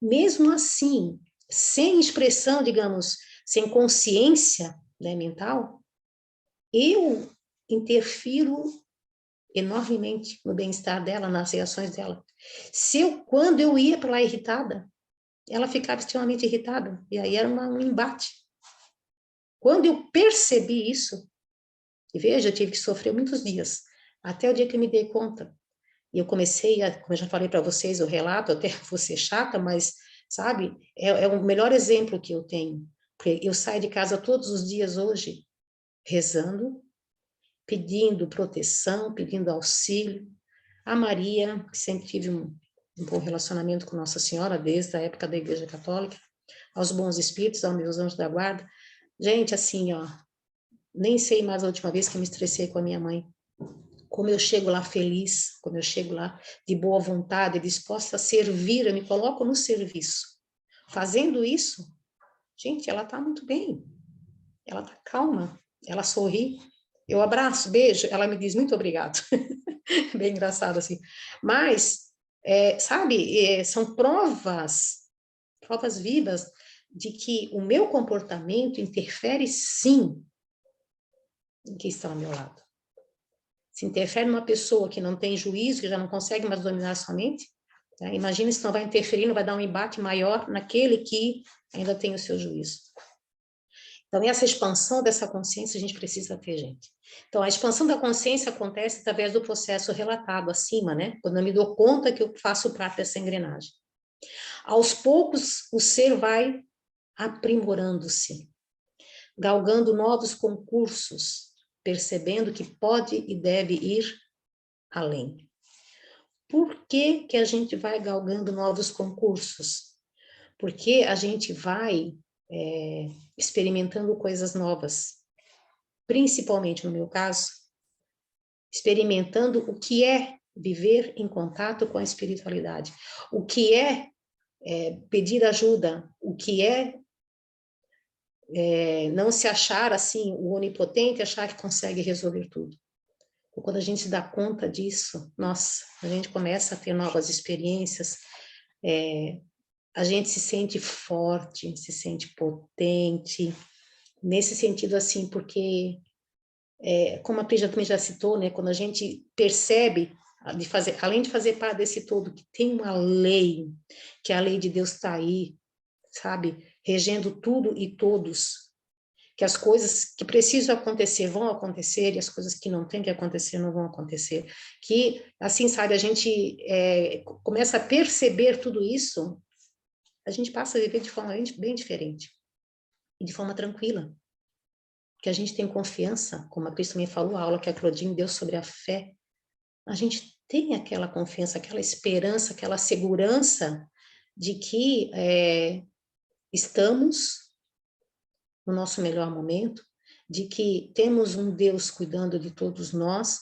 mesmo assim, sem expressão, digamos, sem consciência, né, mental, eu interfiro enormemente no bem-estar dela, nas reações dela. Quando eu ia para lá irritada, ela ficava extremamente irritada, e aí era um embate. Quando eu percebi isso, e veja, eu tive que sofrer muitos dias, até o dia que eu me dei conta. E eu comecei como eu já falei para vocês, o relato, até vou ser chata, mas, sabe, é o melhor exemplo que eu tenho. Porque eu saio de casa todos os dias hoje, rezando, pedindo proteção, pedindo auxílio. A Maria, que sempre tive um bom relacionamento com Nossa Senhora, desde a época da Igreja Católica, aos bons espíritos, aos meus anjos da guarda. Gente, assim, ó, nem sei mais a última vez que me estressei com a minha mãe. Como eu chego lá feliz, como eu chego lá de boa vontade, disposta a servir, eu me coloco no serviço. Fazendo isso, gente, ela está muito bem. Ela está calma, ela sorri. Eu abraço, beijo, ela me diz muito obrigado. Bem engraçado assim. Mas, sabe, são provas vivas de que o meu comportamento interfere sim em quem está ao meu lado. Se interfere numa pessoa que não tem juízo, que já não consegue mais dominar a sua mente, né? Imagina se não vai interferir, não vai dar um embate maior naquele que ainda tem o seu juízo. Então, essa expansão dessa consciência a gente precisa ter, gente. Então, a expansão da consciência acontece através do processo relatado acima, né? Quando eu me dou conta que eu faço parte dessa engrenagem. Aos poucos, o ser vai aprimorando-se, galgando novos concursos, percebendo que pode e deve ir além. Por que que a gente vai galgando novos concursos? Porque a gente vai experimentando coisas novas. Principalmente no meu caso, experimentando o que é viver em contato com a espiritualidade, o que é pedir ajuda, o que é não se achar assim, o onipotente, achar que consegue resolver tudo. Quando a gente se dá conta disso, nossa, a gente começa a ter novas experiências, a gente se sente forte, se sente potente, nesse sentido assim, porque, como a Pri também já citou, né, quando a gente percebe, além de fazer parte desse todo, que tem uma lei, que a lei de Deus está aí, sabe, regendo tudo e todos, que as coisas que precisam acontecer vão acontecer e as coisas que não tem que acontecer não vão acontecer. Que, assim, sabe, a gente começa a perceber tudo isso, a gente passa a viver de forma bem diferente e de forma tranquila. Que a gente tem confiança, como a Cris também falou, a aula que a Claudine deu sobre a fé, a gente tem aquela confiança, aquela esperança, aquela segurança de que estamos no nosso melhor momento, de que temos um Deus cuidando de todos nós,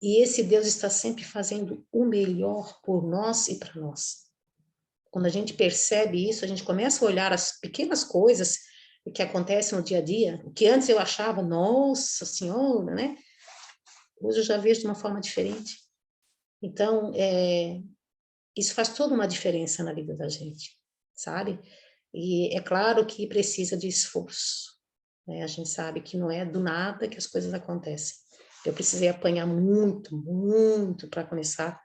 E esse Deus está sempre fazendo o melhor por nós e para nós. Quando a gente percebe isso, a gente começa a olhar as pequenas coisas que acontecem no dia a dia, o que antes eu achava, nossa senhora, né? Hoje eu já vejo de uma forma diferente. Então, isso faz toda uma diferença na vida da gente, sabe? E é claro que precisa de esforço, né? A gente sabe que não é do nada que as coisas acontecem. Eu precisei apanhar muito, muito para começar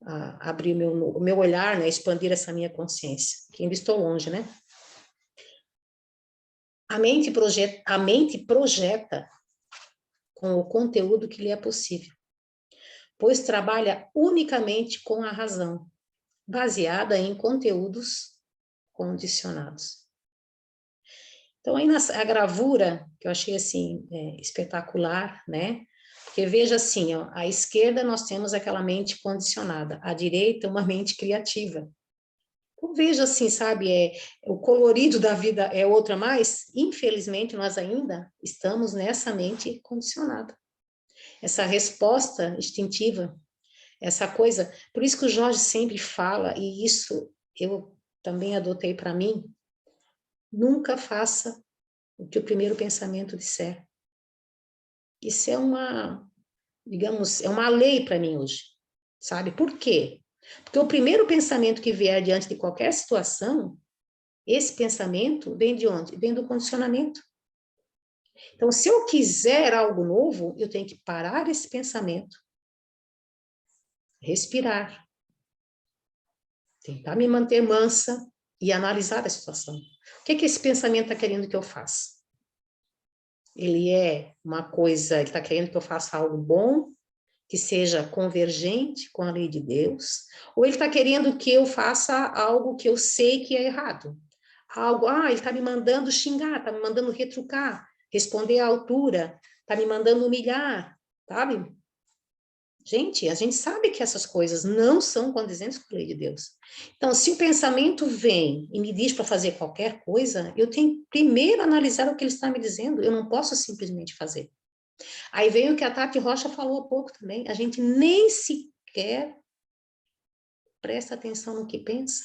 a abrir o meu olhar, né? Expandir essa minha consciência, que ainda estou longe, né? A mente projeta com o conteúdo que lhe é possível, pois trabalha unicamente com a razão, baseada em conteúdos condicionados. Então, aí a gravura, que eu achei, assim, espetacular, né? Porque veja assim, ó, à esquerda nós temos aquela mente condicionada, à direita uma mente criativa. Então, veja assim, sabe, o colorido da vida é outra, mas, infelizmente, nós ainda estamos nessa mente condicionada. Essa resposta instintiva, essa coisa, por isso que o Jorge sempre fala, e isso eu também adotei para mim, nunca faça o que o primeiro pensamento disser. Isso é uma, digamos, é uma lei para mim hoje, sabe? Por quê? Porque o primeiro pensamento que vier diante de qualquer situação, esse pensamento vem de onde? Vem do condicionamento. Então, se eu quiser algo novo, eu tenho que parar esse pensamento, respirar, tentar me manter mansa e analisar a situação. O que é que esse pensamento está querendo que eu faça? Ele é uma coisa, ele está querendo que eu faça algo bom, que seja convergente com a lei de Deus, ou ele está querendo que eu faça algo que eu sei que é errado? Algo, ele está me mandando xingar, está me mandando retrucar, responder à altura, está me mandando humilhar, sabe? Gente, a gente sabe que essas coisas não são condizentes com a lei de Deus. Então, se o pensamento vem e me diz para fazer qualquer coisa, eu tenho que primeiro analisar o que ele está me dizendo, eu não posso simplesmente fazer. Aí vem o que a Tati Rocha falou há pouco também, a gente nem sequer presta atenção no que pensa.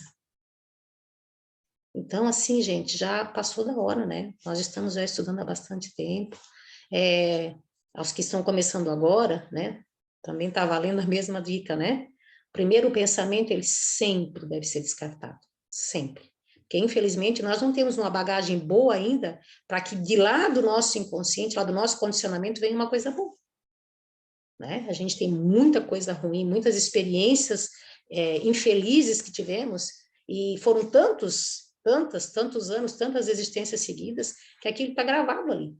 Então, assim, gente, já passou da hora, né? Nós estamos já estudando há bastante tempo. Aos que estão começando agora, né? Também está valendo a mesma dica, né? Primeiro, o pensamento, ele sempre deve ser descartado. Sempre. Porque, infelizmente, nós não temos uma bagagem boa ainda para que de lá do nosso inconsciente, lá do nosso condicionamento, venha uma coisa boa. Né? A gente tem muita coisa ruim, muitas experiências infelizes que tivemos, e foram tantos anos, tantas existências seguidas, que aquilo está gravado ali.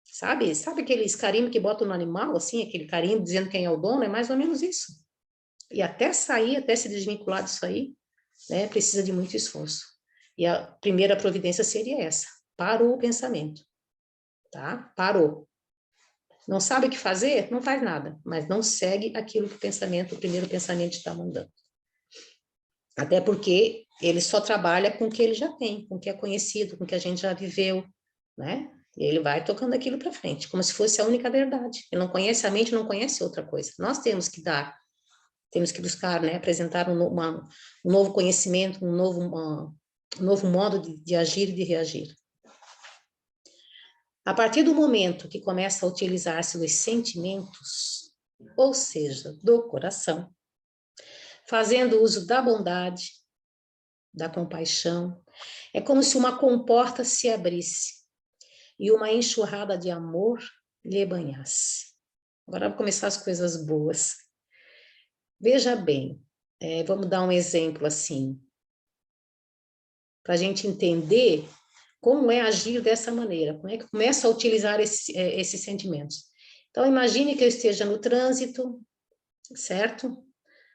Sabe aqueles carimbos que botam no animal, assim, aquele carimbo dizendo quem é o dono, é mais ou menos isso. E até sair, até se desvincular disso aí, né, precisa de muito esforço. E a primeira providência seria essa: parou o pensamento, tá? Parou. Não sabe o que fazer? Não faz nada, mas não segue aquilo que o primeiro pensamento está mandando. Até porque ele só trabalha com o que ele já tem, com o que é conhecido, com o que a gente já viveu, né? E ele vai tocando aquilo para frente, como se fosse a única verdade. Ele não conhece a mente, não conhece outra coisa. Nós temos que buscar, né? Apresentar um novo conhecimento, um novo modo de agir e de reagir. A partir do momento que começa a utilizar-se dos sentimentos, ou seja, do coração, fazendo uso da bondade, da compaixão, é como se uma comporta se abrisse e uma enxurrada de amor lhe banhasse. Agora vou começar as coisas boas. Veja bem, vamos dar um exemplo assim, para a gente entender como é agir dessa maneira, como é que começa a utilizar esses sentimentos. Então, imagine que eu esteja no trânsito, certo?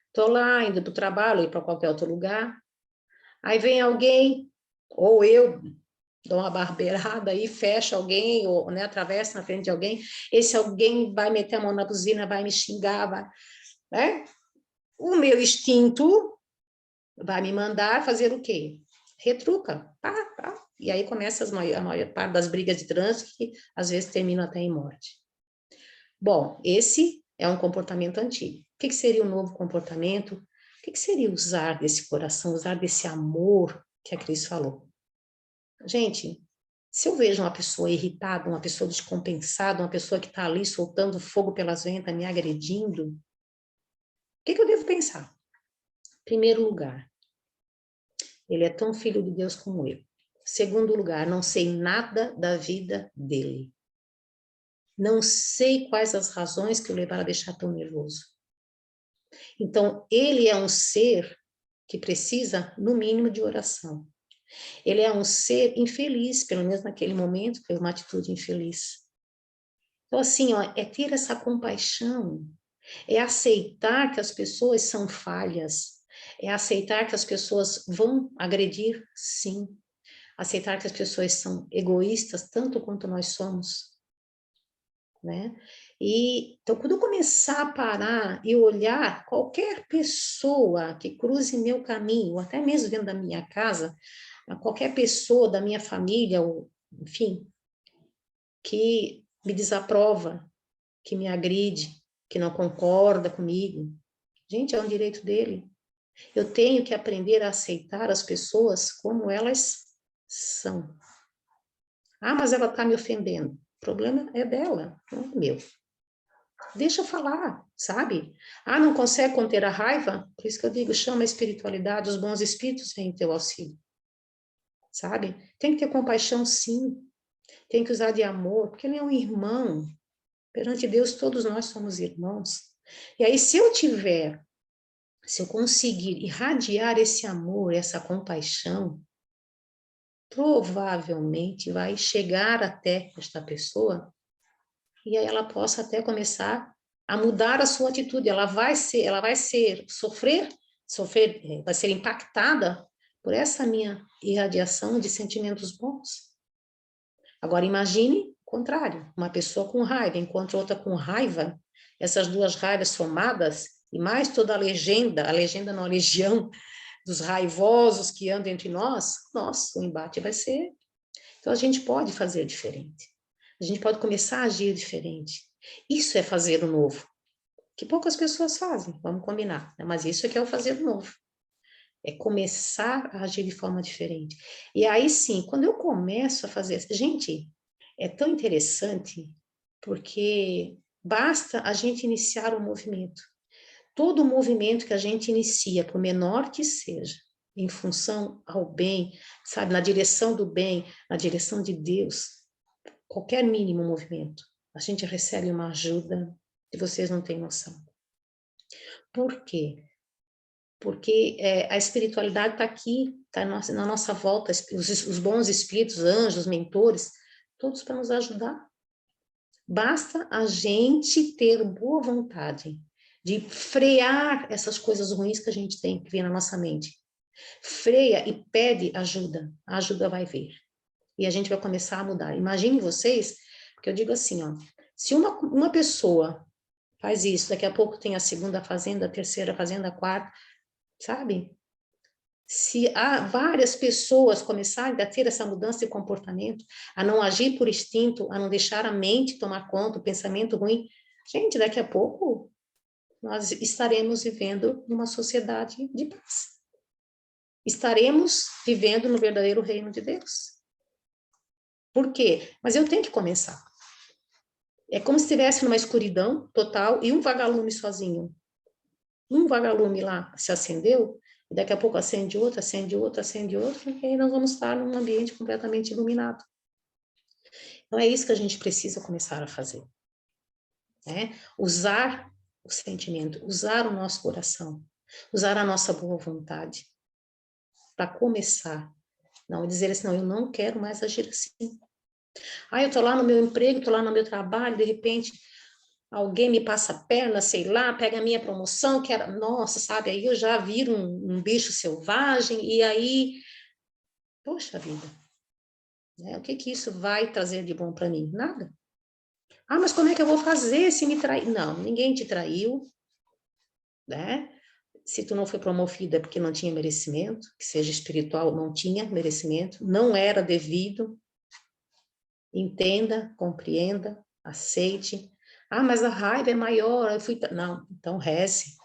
Estou lá, indo para o trabalho, ir para qualquer outro lugar, aí vem alguém, ou eu dou uma barbeirada aí, fecha alguém, ou né, atravessa na frente de alguém, esse alguém vai meter a mão na buzina, vai me xingar, vai, né? O meu instinto vai me mandar fazer o quê? Retruca, pá. E aí começa a maior parte das brigas de trânsito, que às vezes terminam até em morte. Bom, esse é um comportamento antigo. O que seria o novo comportamento? O que seria usar desse coração, usar desse amor que a Cris falou? Gente, se eu vejo uma pessoa irritada, uma pessoa descompensada, uma pessoa que está ali soltando fogo pelas ventas, me agredindo, o que eu devo pensar? Em primeiro lugar, ele é tão filho de Deus como eu. Segundo lugar, não sei nada da vida dele. Não sei quais as razões que o levaram a deixar tão nervoso. Então, ele é um ser que precisa, no mínimo, de oração. Ele é um ser infeliz, pelo menos naquele momento, foi uma atitude infeliz. Então, assim, ó, é ter essa compaixão, é aceitar que as pessoas são falhas, é aceitar que as pessoas vão agredir, sim, aceitar que as pessoas são egoístas, tanto quanto nós somos, né? E, então, quando eu começar a parar e olhar qualquer pessoa que cruze meu caminho, ou até mesmo dentro da minha casa, qualquer pessoa da minha família, ou, enfim, que me desaprova, que me agride, que não concorda comigo. Gente, é um direito dele. Eu tenho que aprender a aceitar as pessoas como elas são. Ah, mas ela está me ofendendo. O problema é dela, não é meu. Deixa eu falar, sabe? Ah, não consegue conter a raiva? Por isso que eu digo, chama a espiritualidade, os bons espíritos vêm em teu auxílio. Sabe? Tem que ter compaixão, sim. Tem que usar de amor, porque ele é um irmão. Perante Deus, todos nós somos irmãos. E aí, se eu conseguir irradiar esse amor, essa compaixão, provavelmente vai chegar até esta pessoa e aí ela possa até começar a mudar a sua atitude. Ela vai sofrer, vai ser impactada por essa minha irradiação de sentimentos bons. Agora, imagine o contrário, uma pessoa com raiva encontra outra com raiva, essas duas raivas somadas, e mais toda a legenda não, a legião dos raivosos que andam entre nós, nossa, o embate vai ser... Então, a gente pode fazer diferente. A gente pode começar a agir diferente. Isso é fazer o novo, que poucas pessoas fazem, vamos combinar, né? Mas isso é que é o fazer o novo. É começar a agir de forma diferente. E aí sim, quando eu começo a fazer... Gente, é tão interessante, porque basta a gente iniciar o movimento. Todo movimento que a gente inicia, por menor que seja, em função ao bem, sabe, na direção do bem, na direção de Deus, qualquer mínimo movimento, a gente recebe uma ajuda que vocês não têm noção. Por quê? Porque a espiritualidade está aqui, está na nossa volta, os bons espíritos, anjos, mentores, todos para nos ajudar. Basta a gente ter boa vontade de frear essas coisas ruins que a gente tem, que vem na nossa mente. Freia e pede ajuda, a ajuda vai vir. E a gente vai começar a mudar. Imagine vocês, porque eu digo assim, ó, se uma pessoa faz isso, daqui a pouco tem a segunda fazenda, a terceira fazenda, a quarta, sabe? Se há várias pessoas começarem a ter essa mudança de comportamento, a não agir por instinto, a não deixar a mente tomar conta, o pensamento ruim, gente, daqui a pouco nós estaremos vivendo numa sociedade de paz. Estaremos vivendo no verdadeiro reino de Deus. Por quê? Mas eu tenho que começar. É como se estivesse numa escuridão total e um vagalume sozinho. Um vagalume lá se acendeu, e daqui a pouco acende outro, acende outro, acende outro, e aí nós vamos estar num ambiente completamente iluminado. Então é isso que a gente precisa começar a fazer. Né? Usar o sentimento, usar o nosso coração, usar a nossa boa vontade, para começar. Não dizer assim, não, eu não quero mais agir assim. Ah, eu estou lá no meu emprego, estou lá no meu trabalho, de repente alguém me passa a perna, sei lá, pega a minha promoção, que era, nossa, sabe, aí eu já viro um bicho selvagem, e aí, poxa vida, né? O que isso vai trazer de bom para mim? Nada. Ah, mas como é que eu vou fazer se me trair? Não, ninguém te traiu, né? Se tu não foi promovida é porque não tinha merecimento, que seja espiritual, não tinha merecimento, não era devido. Entenda, compreenda, aceite. Ah, mas a raiva é maior, eu fui... Não, então reze.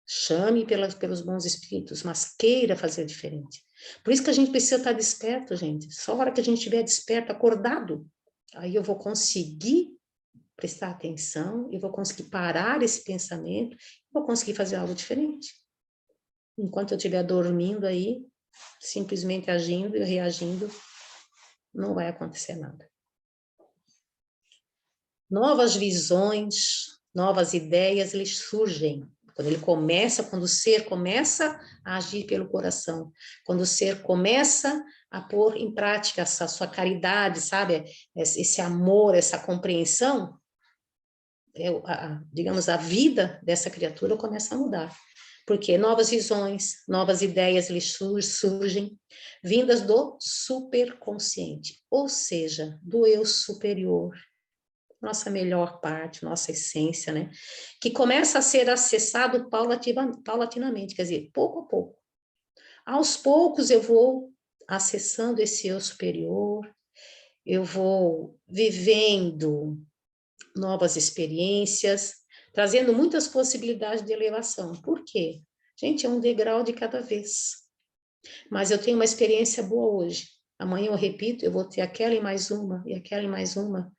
Chame pelos bons espíritos, mas queira fazer diferente. Por isso que a gente precisa estar desperto, gente. Só a hora que a gente estiver desperto, acordado, aí eu vou conseguir prestar atenção, eu vou conseguir parar esse pensamento, vou conseguir fazer algo diferente. Enquanto eu estiver dormindo aí, simplesmente agindo e reagindo, não vai acontecer nada. Novas visões, novas ideias, eles surgem. Quando o ser começa a agir pelo coração, quando o ser começa a pôr em prática essa sua caridade, sabe? Esse amor, essa compreensão, digamos, a vida dessa criatura começa a mudar. Porque novas visões, novas ideias eles surgem, vindas do superconsciente, ou seja, do eu superior, nossa melhor parte, nossa essência, né? Que começa a ser acessado paulatinamente, quer dizer, pouco a pouco. Aos poucos eu vou acessando esse eu superior, eu vou vivendo novas experiências, trazendo muitas possibilidades de elevação. Por quê? Gente, é um degrau de cada vez. Mas eu tenho uma experiência boa hoje. Amanhã eu repito, eu vou ter aquela e mais uma, e aquela e mais uma.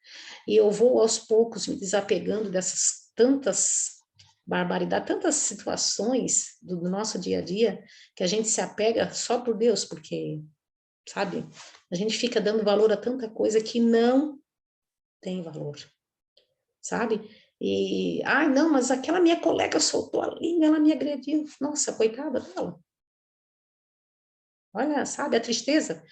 E eu vou aos poucos me desapegando dessas tantas barbaridades, tantas situações do nosso dia a dia, que a gente se apega só por Deus, porque, sabe, a gente fica dando valor a tanta coisa que não tem valor, sabe? E, não, mas aquela minha colega soltou a língua, ela me agrediu. Nossa, coitada dela. Olha, sabe, a tristeza.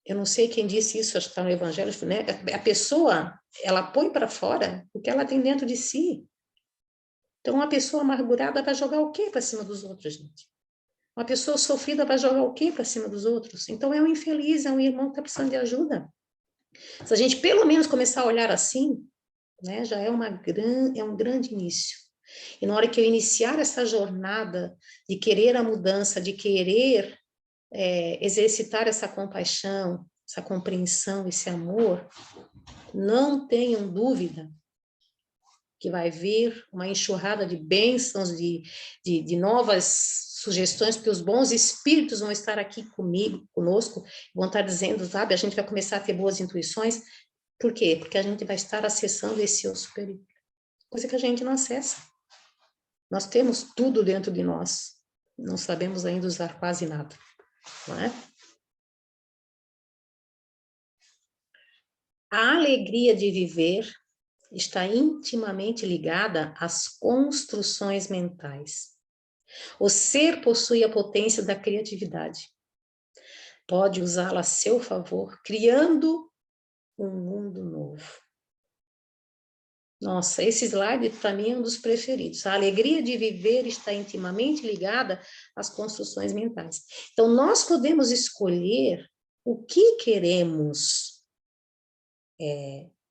Eu não sei quem disse isso, acho que está no Evangelho, né? A pessoa, ela põe para fora o que ela tem dentro de si. Então, uma pessoa amargurada vai jogar o quê para cima dos outros, gente? Uma pessoa sofrida vai jogar o quê para cima dos outros? Então, é um infeliz, é um irmão que está precisando de ajuda. Se a gente, pelo menos, começar a olhar assim, né, já é um grande início. E na hora que eu iniciar essa jornada de querer a mudança, de querer exercitar essa compaixão, essa compreensão, esse amor, não tenham dúvida que vai vir uma enxurrada de bênçãos, de novas sugestões, porque os bons espíritos vão estar aqui conosco, vão estar dizendo, sabe, a gente vai começar a ter boas intuições. Por quê? Porque a gente vai estar acessando esse eu superior, coisa que a gente não acessa. Nós temos tudo dentro de nós, não sabemos ainda usar quase nada, não é? A alegria de viver está intimamente ligada às construções mentais. O ser possui a potência da criatividade. Pode usá-la a seu favor, criando um mundo novo. Nossa, esse slide para mim é um dos preferidos. A alegria de viver está intimamente ligada às construções mentais. Então, nós podemos escolher o que queremos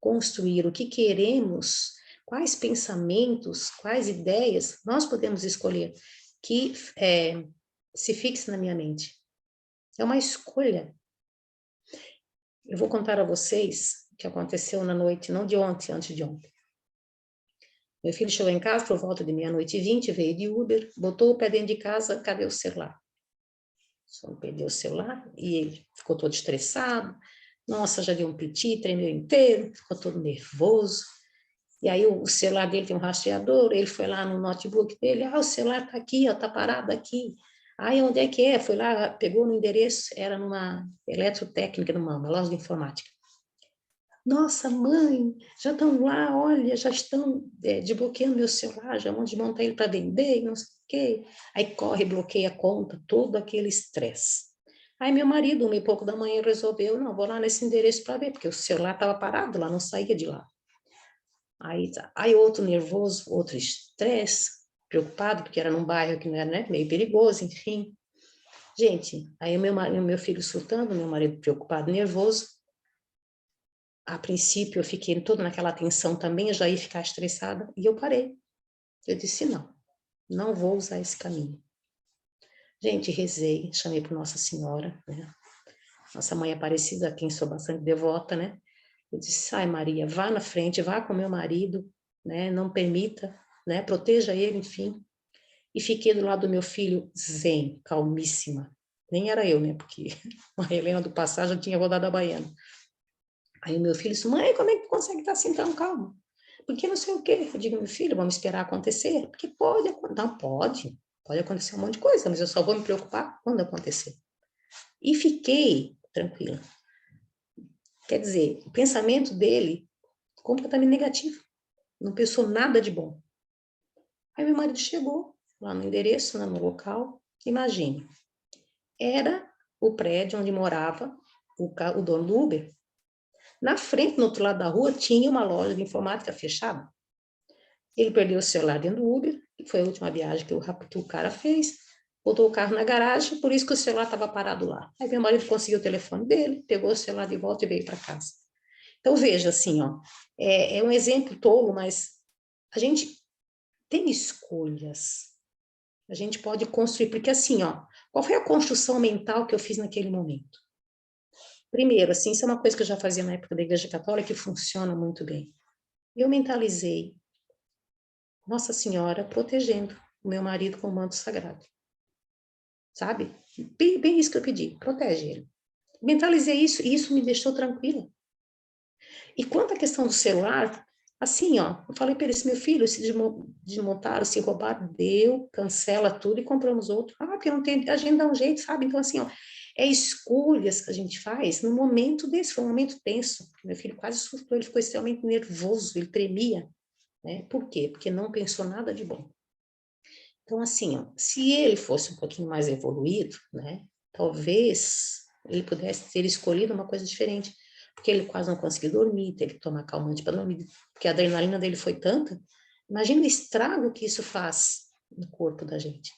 construir, o que queremos, quais pensamentos, quais ideias nós podemos escolher que se fixe na minha mente. É uma escolha. Eu vou contar a vocês o que aconteceu na noite, não de ontem, antes de ontem. Meu filho chegou em casa por volta de 00h20, veio de Uber, botou o pé dentro de casa, cadê o celular? Só perdeu o celular e ele ficou todo estressado. Nossa, já deu um piti, tremeu inteiro, ficou todo nervoso. E aí o celular dele tem um rastreador, ele foi lá no notebook dele, o celular está aqui, está parado aqui. Aí, onde é que é? Foi lá, pegou no endereço, era numa eletrotécnica, numa loja de informática. Nossa, mãe, já estão lá, olha, já estão desbloqueando meu celular, já vão desmontar ele para vender, não sei o quê. Aí corre, bloqueia a conta, todo aquele estresse. Aí meu marido, 1h pouco da manhã, resolveu, não, vou lá nesse endereço para ver, porque o celular estava parado lá, não saía de lá. Aí outro nervoso, outro estresse, preocupado, porque era num bairro que não era, né, meio perigoso, enfim. Gente, aí o meu filho surtando, meu marido preocupado, nervoso. A princípio eu fiquei toda naquela tensão também, eu já ia ficar estressada, e eu parei. Eu disse, não vou usar esse caminho. Gente, rezei, chamei para Nossa Senhora, né? Nossa Mãe Aparecida, a quem sou bastante devota, né? Eu disse, sai Maria, vá na frente, vá com meu marido, né? Não permita, né? Proteja ele, enfim. E fiquei do lado do meu filho, zen, calmíssima. Nem era eu, né? Porque a Helena do passado já tinha rodado a baiana. Aí o meu filho disse, mãe, como é que tu consegue estar assim tão calmo? Porque não sei o quê. Eu digo, meu filho, vamos esperar acontecer. Porque pode, não pode acontecer um monte de coisa, mas eu só vou me preocupar quando acontecer. E fiquei tranquila. Quer dizer, o pensamento dele completamente negativo. Não pensou nada de bom. Aí meu marido chegou lá no endereço, né, no local. Imagine, era o prédio onde morava o dono do Uber. Na frente, no outro lado da rua, tinha uma loja de informática fechada. Ele perdeu o celular dentro do Uber, que foi a última viagem que o cara fez, botou o carro na garagem, por isso que o celular estava parado lá. Aí meu marido conseguiu o telefone dele, pegou o celular de volta e veio para casa. Então, veja assim, ó, é um exemplo tolo, mas a gente tem escolhas. A gente pode construir, porque assim, ó, qual foi a construção mental que eu fiz naquele momento? Primeiro, assim, isso é uma coisa que eu já fazia na época da Igreja Católica que funciona muito bem. Eu mentalizei Nossa Senhora protegendo o meu marido com o manto sagrado. Sabe? Bem isso que eu pedi, protege ele. Mentalizei isso e isso me deixou tranquila. E quanto à questão do celular, assim, ó, eu falei para ele, meu filho, se desmontaram, se roubaram, deu, cancela tudo e compramos outro. Ah, porque não tem, a gente dá um jeito, sabe? Então, assim, ó, é escolhas que a gente faz no momento desse, foi um momento tenso, meu filho quase surtou, ele ficou extremamente nervoso, ele tremia, né? Por quê? Porque não pensou nada de bom. Então, assim, ó, se ele fosse um pouquinho mais evoluído, né, talvez ele pudesse ter escolhido uma coisa diferente, porque ele quase não conseguiu dormir, teve que tomar calmante para dormir, porque a adrenalina dele foi tanta. Imagina o estrago que isso faz no corpo da gente,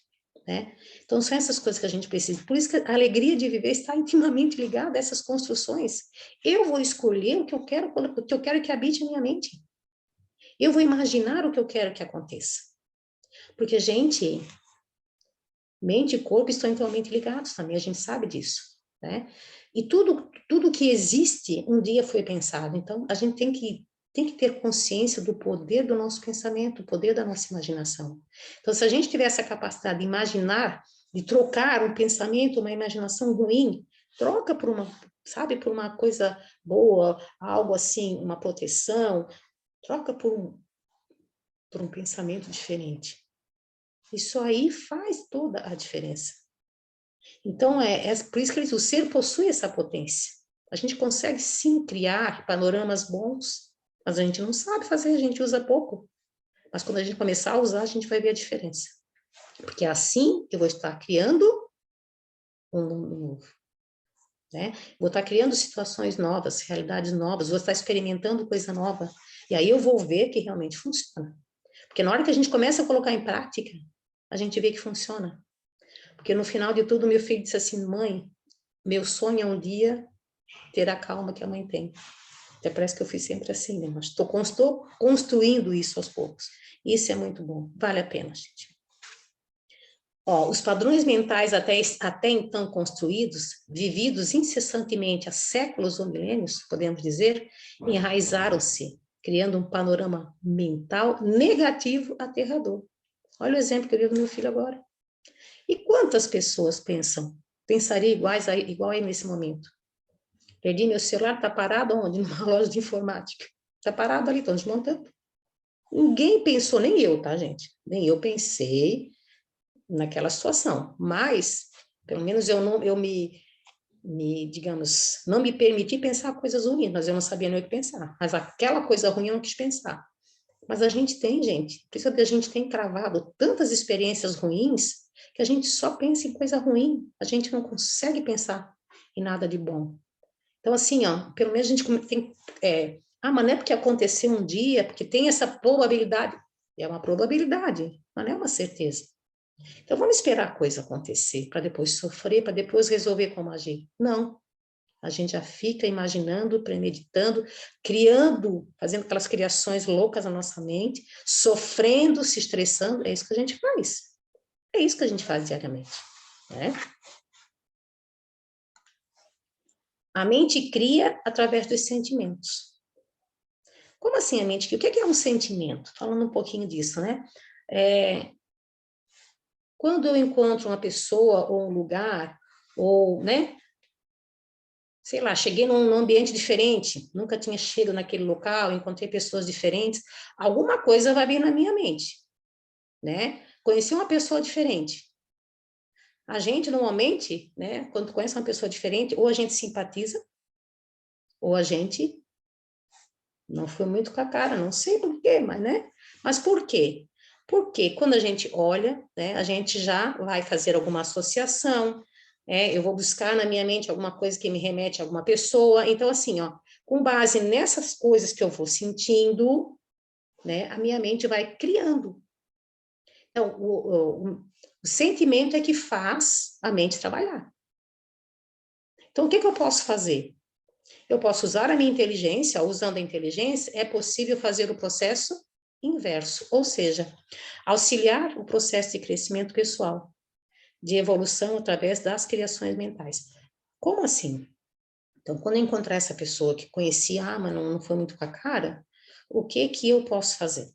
né? Então, são essas coisas que a gente precisa. Por isso que a alegria de viver está intimamente ligada a essas construções. Eu vou escolher o que eu quero que habite a minha mente. Eu vou imaginar o que eu quero que aconteça. Porque, gente, mente e corpo estão intimamente ligados também, a gente sabe disso, né? E tudo que existe um dia foi pensado. Então, a gente tem que ter consciência do poder do nosso pensamento, o poder da nossa imaginação. Então, se a gente tiver essa capacidade de imaginar, de trocar um pensamento, uma imaginação ruim, troca por por uma coisa boa, algo assim, uma proteção, troca por um pensamento diferente. Isso aí faz toda a diferença. Então, por isso que o ser possui essa potência. A gente consegue, sim, criar panoramas bons, mas a gente não sabe fazer, a gente usa pouco. Mas quando a gente começar a usar, a gente vai ver a diferença. Porque assim eu vou estar criando um mundo novo. Né? Vou estar criando situações novas, realidades novas, vou estar experimentando coisa nova. E aí eu vou ver que realmente funciona. Porque na hora que a gente começa a colocar em prática, a gente vê que funciona. Porque no final de tudo, meu filho disse assim, mãe, meu sonho é um dia ter a calma que a mãe tem. Até parece que eu fiz sempre assim, né? Mas estou construindo isso aos poucos. Isso é muito bom, vale a pena, gente. Ó, os padrões mentais até então construídos, vividos incessantemente há séculos ou milênios, podemos dizer, enraizaram-se, criando um panorama mental negativo aterrador. Olha o exemplo que eu dei do meu filho agora. E quantas pessoas pensaria igual aí nesse momento? Perdi meu celular, está parado onde? Numa loja de informática. Está parado ali, estão desmontando. Ninguém pensou, nem eu, tá, gente? Nem eu pensei naquela situação. Mas, pelo menos digamos, não me permiti pensar coisas ruins, mas eu não sabia nem o que pensar. Mas aquela coisa ruim eu não quis pensar. Mas a gente tem, gente, por isso que a gente tem cravado tantas experiências ruins que a gente só pensa em coisa ruim, a gente não consegue pensar em nada de bom. Então, assim, ó, pelo menos a gente tem... mas não é porque aconteceu um dia, porque tem essa probabilidade. É uma probabilidade, mas não é uma certeza. Então, vamos esperar a coisa acontecer, para depois sofrer, para depois resolver como agir. Não. A gente já fica imaginando, premeditando, criando, fazendo aquelas criações loucas na nossa mente, sofrendo, se estressando. É isso que a gente faz. É isso que a gente faz diariamente, né? A mente cria através dos sentimentos. Como assim a mente cria? O que é um sentimento? Falando um pouquinho disso, né? Quando eu encontro uma pessoa ou um lugar, ou, né? Sei lá, cheguei num ambiente diferente, nunca tinha chegado naquele local, encontrei pessoas diferentes, alguma coisa vai vir na minha mente, né? Conheci uma pessoa diferente. A gente, normalmente, né, quando conhece uma pessoa diferente, ou a gente simpatiza, ou a gente não foi muito com a cara, não sei por quê, mas, né? Mas por quê? Porque quando a gente olha, né, a gente já vai fazer alguma associação, eu vou buscar na minha mente alguma coisa que me remete a alguma pessoa. Então, assim, ó, com base nessas coisas que eu vou sentindo, né, a minha mente vai criando. Então, o sentimento é que faz a mente trabalhar. Então, o que eu posso fazer? Eu posso usar a minha inteligência, usando a inteligência, é possível fazer o processo inverso, ou seja, auxiliar o processo de crescimento pessoal, de evolução através das criações mentais. Como assim? Então, quando eu encontrar essa pessoa que conhecia, mas não foi muito com a cara, o que eu posso fazer?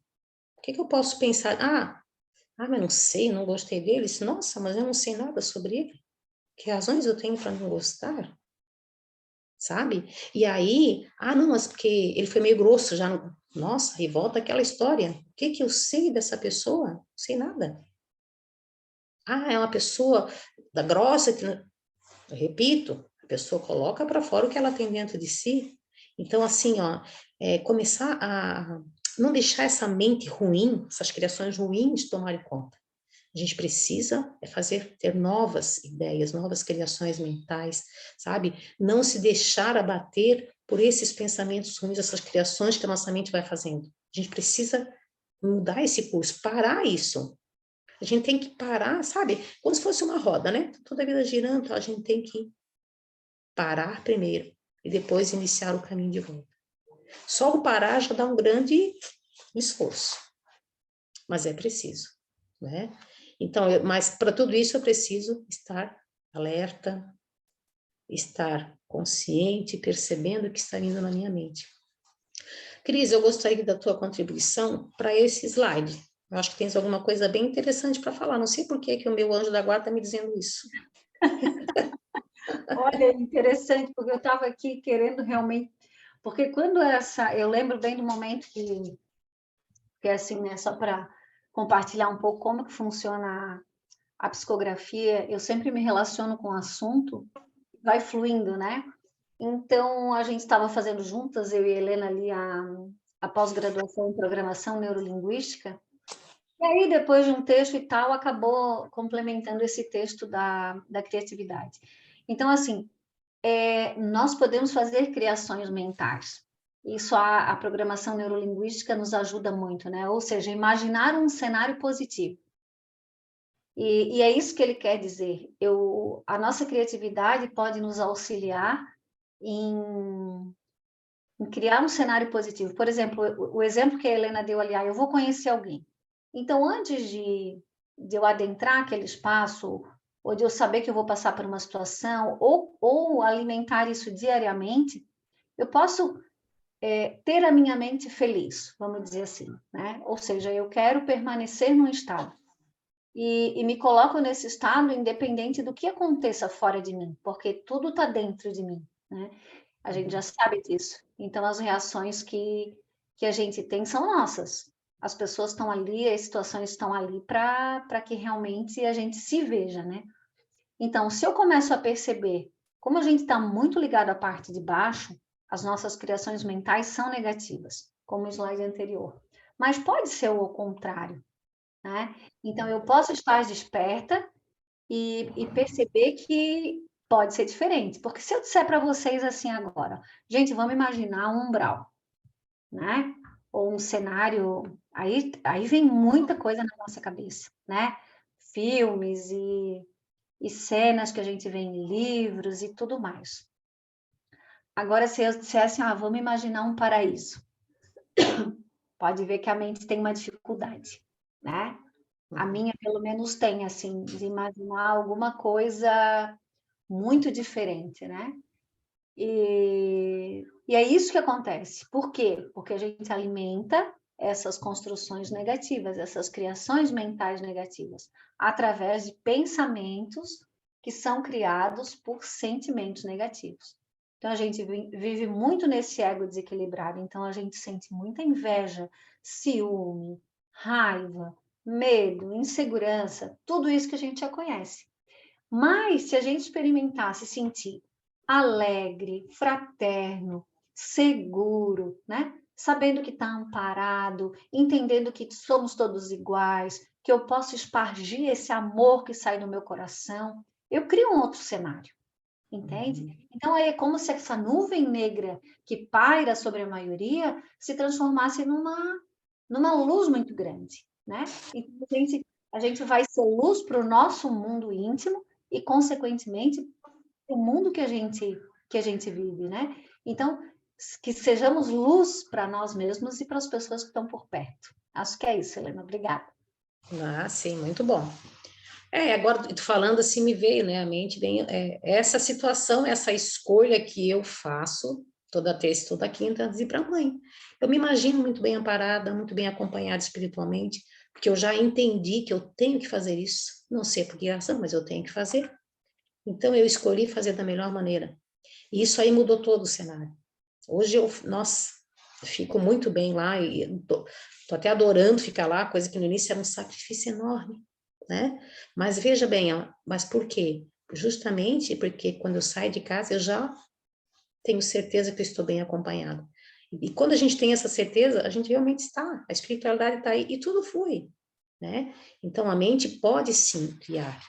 O que eu posso pensar? Mas não sei, não gostei deles. Nossa, mas eu não sei nada sobre ele. Que razões eu tenho para não gostar? Sabe? E aí, não, mas porque ele foi meio grosso já. Nossa, e volta aquela história. O que eu sei dessa pessoa? Não sei nada. É uma pessoa da grossa, que, eu repito, a pessoa coloca para fora o que ela tem dentro de si. Então, assim, ó, começar a não deixar essa mente ruim, essas criações ruins tomarem conta. A gente precisa ter novas ideias, novas criações mentais, sabe? Não se deixar abater por esses pensamentos ruins, essas criações que a nossa mente vai fazendo. A gente precisa mudar esse curso, parar isso. A gente tem que parar, sabe? Como se fosse uma roda, né? Toda a vida girando, a gente tem que parar primeiro e depois iniciar o caminho de volta. Só o parar já dá um grande esforço, mas é preciso, né? Então, mas para tudo isso eu preciso estar alerta, estar consciente, percebendo o que está vindo na minha mente. Cris, eu gostaria da tua contribuição para esse slide. Eu acho que tens alguma coisa bem interessante para falar. Não sei por que o meu anjo da guarda está me dizendo isso. Olha, interessante, porque eu estava aqui querendo realmente... Porque quando eu lembro bem do momento que assim, né, só para compartilhar um pouco como que funciona a psicografia, eu sempre me relaciono com o assunto, vai fluindo, né? Então, a gente estava fazendo juntas, eu e a Helena ali, a pós-graduação em programação neurolinguística, e aí, depois de um texto e tal, acabou complementando esse texto da criatividade. Então, assim, nós podemos fazer criações mentais. Isso a programação neurolinguística nos ajuda muito, né? Ou seja, imaginar um cenário positivo. E é isso que ele quer dizer. A nossa criatividade pode nos auxiliar em criar um cenário positivo. Por exemplo, o exemplo que a Helena deu ali, eu vou conhecer alguém. Então, antes de eu adentrar aquele espaço, ou de eu saber que eu vou passar por uma situação, ou alimentar isso diariamente, eu posso ter a minha mente feliz, vamos dizer assim, né? Ou seja, eu quero permanecer num estado. E me coloco nesse estado independente do que aconteça fora de mim, porque tudo está dentro de mim, né? A gente já sabe disso. Então, as reações que a gente tem são nossas. As pessoas estão ali, as situações estão ali para que realmente a gente se veja, né? Então, se eu começo a perceber como a gente está muito ligado à parte de baixo, as nossas criações mentais são negativas, como o slide anterior. Mas pode ser o contrário, né? Então, eu posso estar desperta e perceber que pode ser diferente. Porque se eu disser para vocês assim agora, gente, vamos imaginar um umbral, né? Ou um cenário, aí vem muita coisa na nossa cabeça, né? Filmes e cenas que a gente vê em livros e tudo mais. Agora, se eu dissesse, vamos imaginar um paraíso, pode ver que a mente tem uma dificuldade, né? A minha, pelo menos, tem, assim, de imaginar alguma coisa muito diferente, né? E é isso que acontece. Por quê? Porque a gente alimenta essas construções negativas, essas criações mentais negativas, através de pensamentos que são criados por sentimentos negativos. Então, a gente vive muito nesse ego desequilibrado. Então, a gente sente muita inveja, ciúme, raiva, medo, insegurança, tudo isso que a gente já conhece. Mas, se a gente experimentasse sentir alegre, fraterno, seguro, né? Sabendo que está amparado, entendendo que somos todos iguais, que eu posso espargir esse amor que sai do meu coração, eu crio um outro cenário, entende? Então é como se essa nuvem negra que paira sobre a maioria se transformasse numa luz muito grande, né? Então a gente vai ser luz para o nosso mundo íntimo e, consequentemente, para o mundo que a gente vive, né? Então, que sejamos luz para nós mesmos e para as pessoas que estão por perto. Acho que é isso, Helena. Obrigada. Ah, sim, muito bom. Agora, tu falando assim, me veio, né, à mente, bem, essa situação, essa escolha que eu faço, toda terça e toda quinta, antes de ir para a mãe. Eu me imagino muito bem amparada, muito bem acompanhada espiritualmente, porque eu já entendi que eu tenho que fazer isso, não sei por que razão, mas eu tenho que fazer. Então, eu escolhi fazer da melhor maneira. E isso aí mudou todo o cenário. Hoje nossa, fico muito bem lá e tô até adorando ficar lá, coisa que no início era um sacrifício enorme, né? Mas veja bem, mas por quê? Justamente porque quando eu saio de casa, eu já tenho certeza que eu estou bem acompanhada. E quando a gente tem essa certeza, a gente realmente está, a espiritualidade está aí e tudo flui, né? Então a mente pode sim criar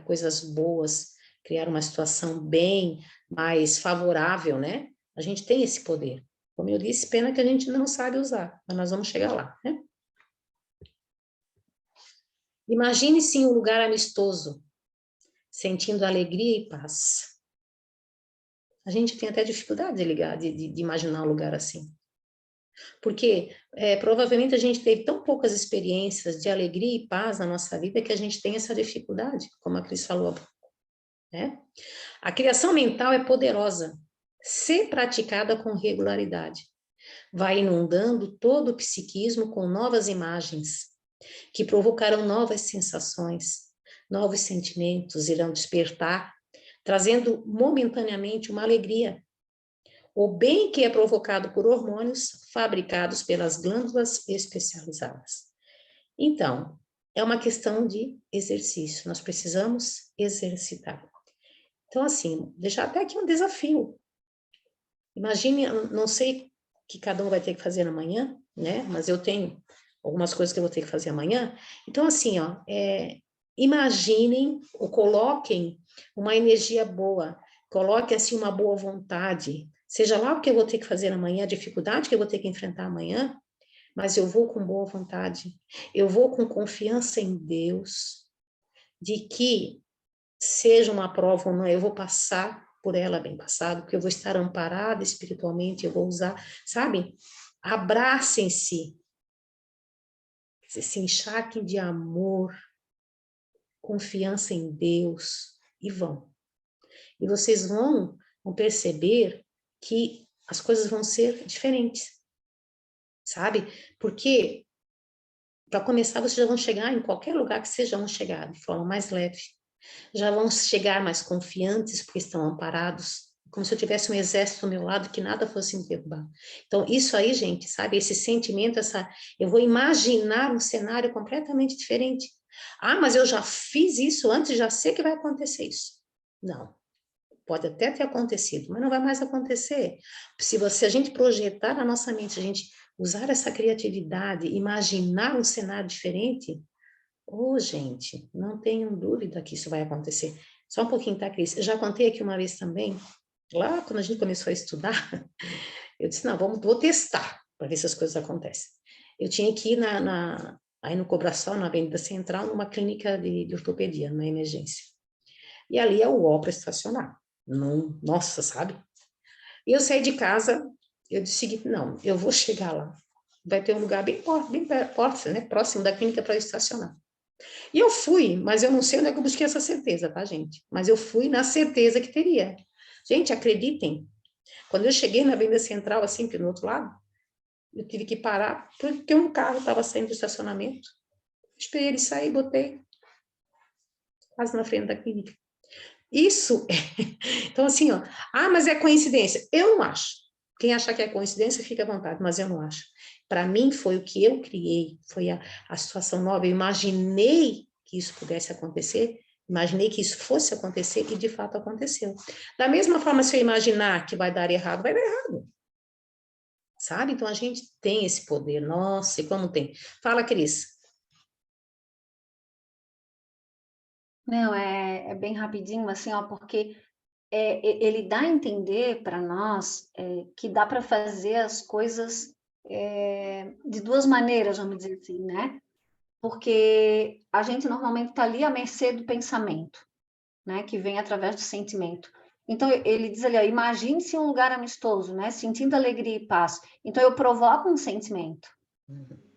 coisas boas, criar uma situação bem mais favorável, né? A gente tem esse poder. Como eu disse, pena que a gente não sabe usar, mas nós vamos chegar lá, né? Imagine-se em um lugar amistoso, sentindo alegria e paz. A gente tem até dificuldade de imaginar um lugar assim. Porque provavelmente a gente teve tão poucas experiências de alegria e paz na nossa vida que a gente tem essa dificuldade, como a Cris falou, né? A criação mental é poderosa, se praticada com regularidade. Vai inundando todo o psiquismo com novas imagens, que provocarão novas sensações, novos sentimentos irão despertar, trazendo momentaneamente uma alegria. O bem que é provocado por hormônios fabricados pelas glândulas especializadas. Então, é uma questão de exercício, nós precisamos exercitar. Então, assim, deixar até aqui um desafio. Imagine, não sei o que cada um vai ter que fazer amanhã, né? Mas eu tenho algumas coisas que eu vou ter que fazer amanhã. Então, assim, imaginem ou coloquem uma energia boa, coloquem, assim, uma boa vontade, seja lá o que eu vou ter que fazer amanhã, a dificuldade que eu vou ter que enfrentar amanhã, mas eu vou com boa vontade, eu vou com confiança em Deus, de que seja uma prova ou não, eu vou passar por ela bem passado, porque eu vou estar amparada espiritualmente, eu vou usar, sabe? Abracem-se, se encharquem de amor, confiança em Deus e vão. E vocês vão perceber que as coisas vão ser diferentes, sabe? Porque, para começar, vocês já vão chegar em qualquer lugar que sejam chegar de forma mais leve. Já vão chegar mais confiantes, porque estão amparados, como se eu tivesse um exército ao meu lado que nada fosse me derrubar. Então, isso aí, gente, sabe? Esse sentimento, eu vou imaginar um cenário completamente diferente. Ah, mas eu já fiz isso antes, já sei que vai acontecer isso. Não. Pode até ter acontecido, mas não vai mais acontecer. Se a gente projetar na nossa mente, a gente usar essa criatividade, imaginar um cenário diferente, gente, não tenho dúvida que isso vai acontecer. Só um pouquinho, tá, Cris? Eu já contei aqui uma vez também, lá quando a gente começou a estudar, eu disse, não, vou testar, para ver se as coisas acontecem. Eu tinha que ir aí no Cobrasol, na Avenida Central, numa clínica de ortopedia, na emergência. E ali é o ó para estacionar. Não, nossa, sabe? E eu saí de casa, eu disse, não, eu vou chegar lá. Vai ter um lugar bem perto, né, próximo da clínica para estacionar. E eu fui, mas eu não sei onde é que eu busquei essa certeza, tá, gente? Mas eu fui na certeza que teria. Gente, acreditem, Quando eu cheguei na venda central, assim, no outro lado, eu tive que parar, porque um carro estava saindo do estacionamento. Esperei ele sair, botei quase na frente da clínica. Isso, então assim, ó, mas é coincidência. Eu não acho. Quem achar que é coincidência, fica à vontade, mas eu não acho. Para mim, foi o que eu criei, foi a situação nova. Eu imaginei que isso pudesse acontecer, imaginei que isso fosse acontecer e de fato aconteceu. Da mesma forma, se eu imaginar que vai dar errado, vai dar errado. Sabe? Então a gente tem esse poder. Nossa, e como tem. Fala, Cris. Não, é bem rapidinho, assim, ó, porque ele dá a entender para nós que dá para fazer as coisas de duas maneiras, vamos dizer assim, né? Porque a gente normalmente está ali à mercê do pensamento, né? Que vem através do sentimento. Então, ele diz ali, ó, imagine-se um lugar amistoso, né? Sentindo alegria e paz. Então, eu provoco um sentimento.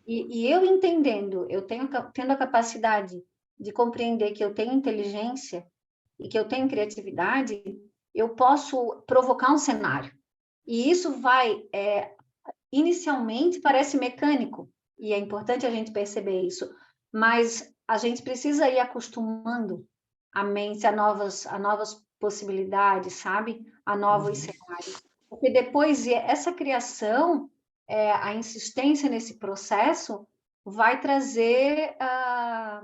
E eu entendendo, tendo a capacidade de compreender que eu tenho inteligência e que eu tenho criatividade, eu posso provocar um cenário. E isso vai, inicialmente, parece mecânico, e é importante a gente perceber isso, mas a gente precisa ir acostumando a mente a novas possibilidades, sabe? A novos cenários. Porque depois essa criação, a insistência nesse processo, vai trazer a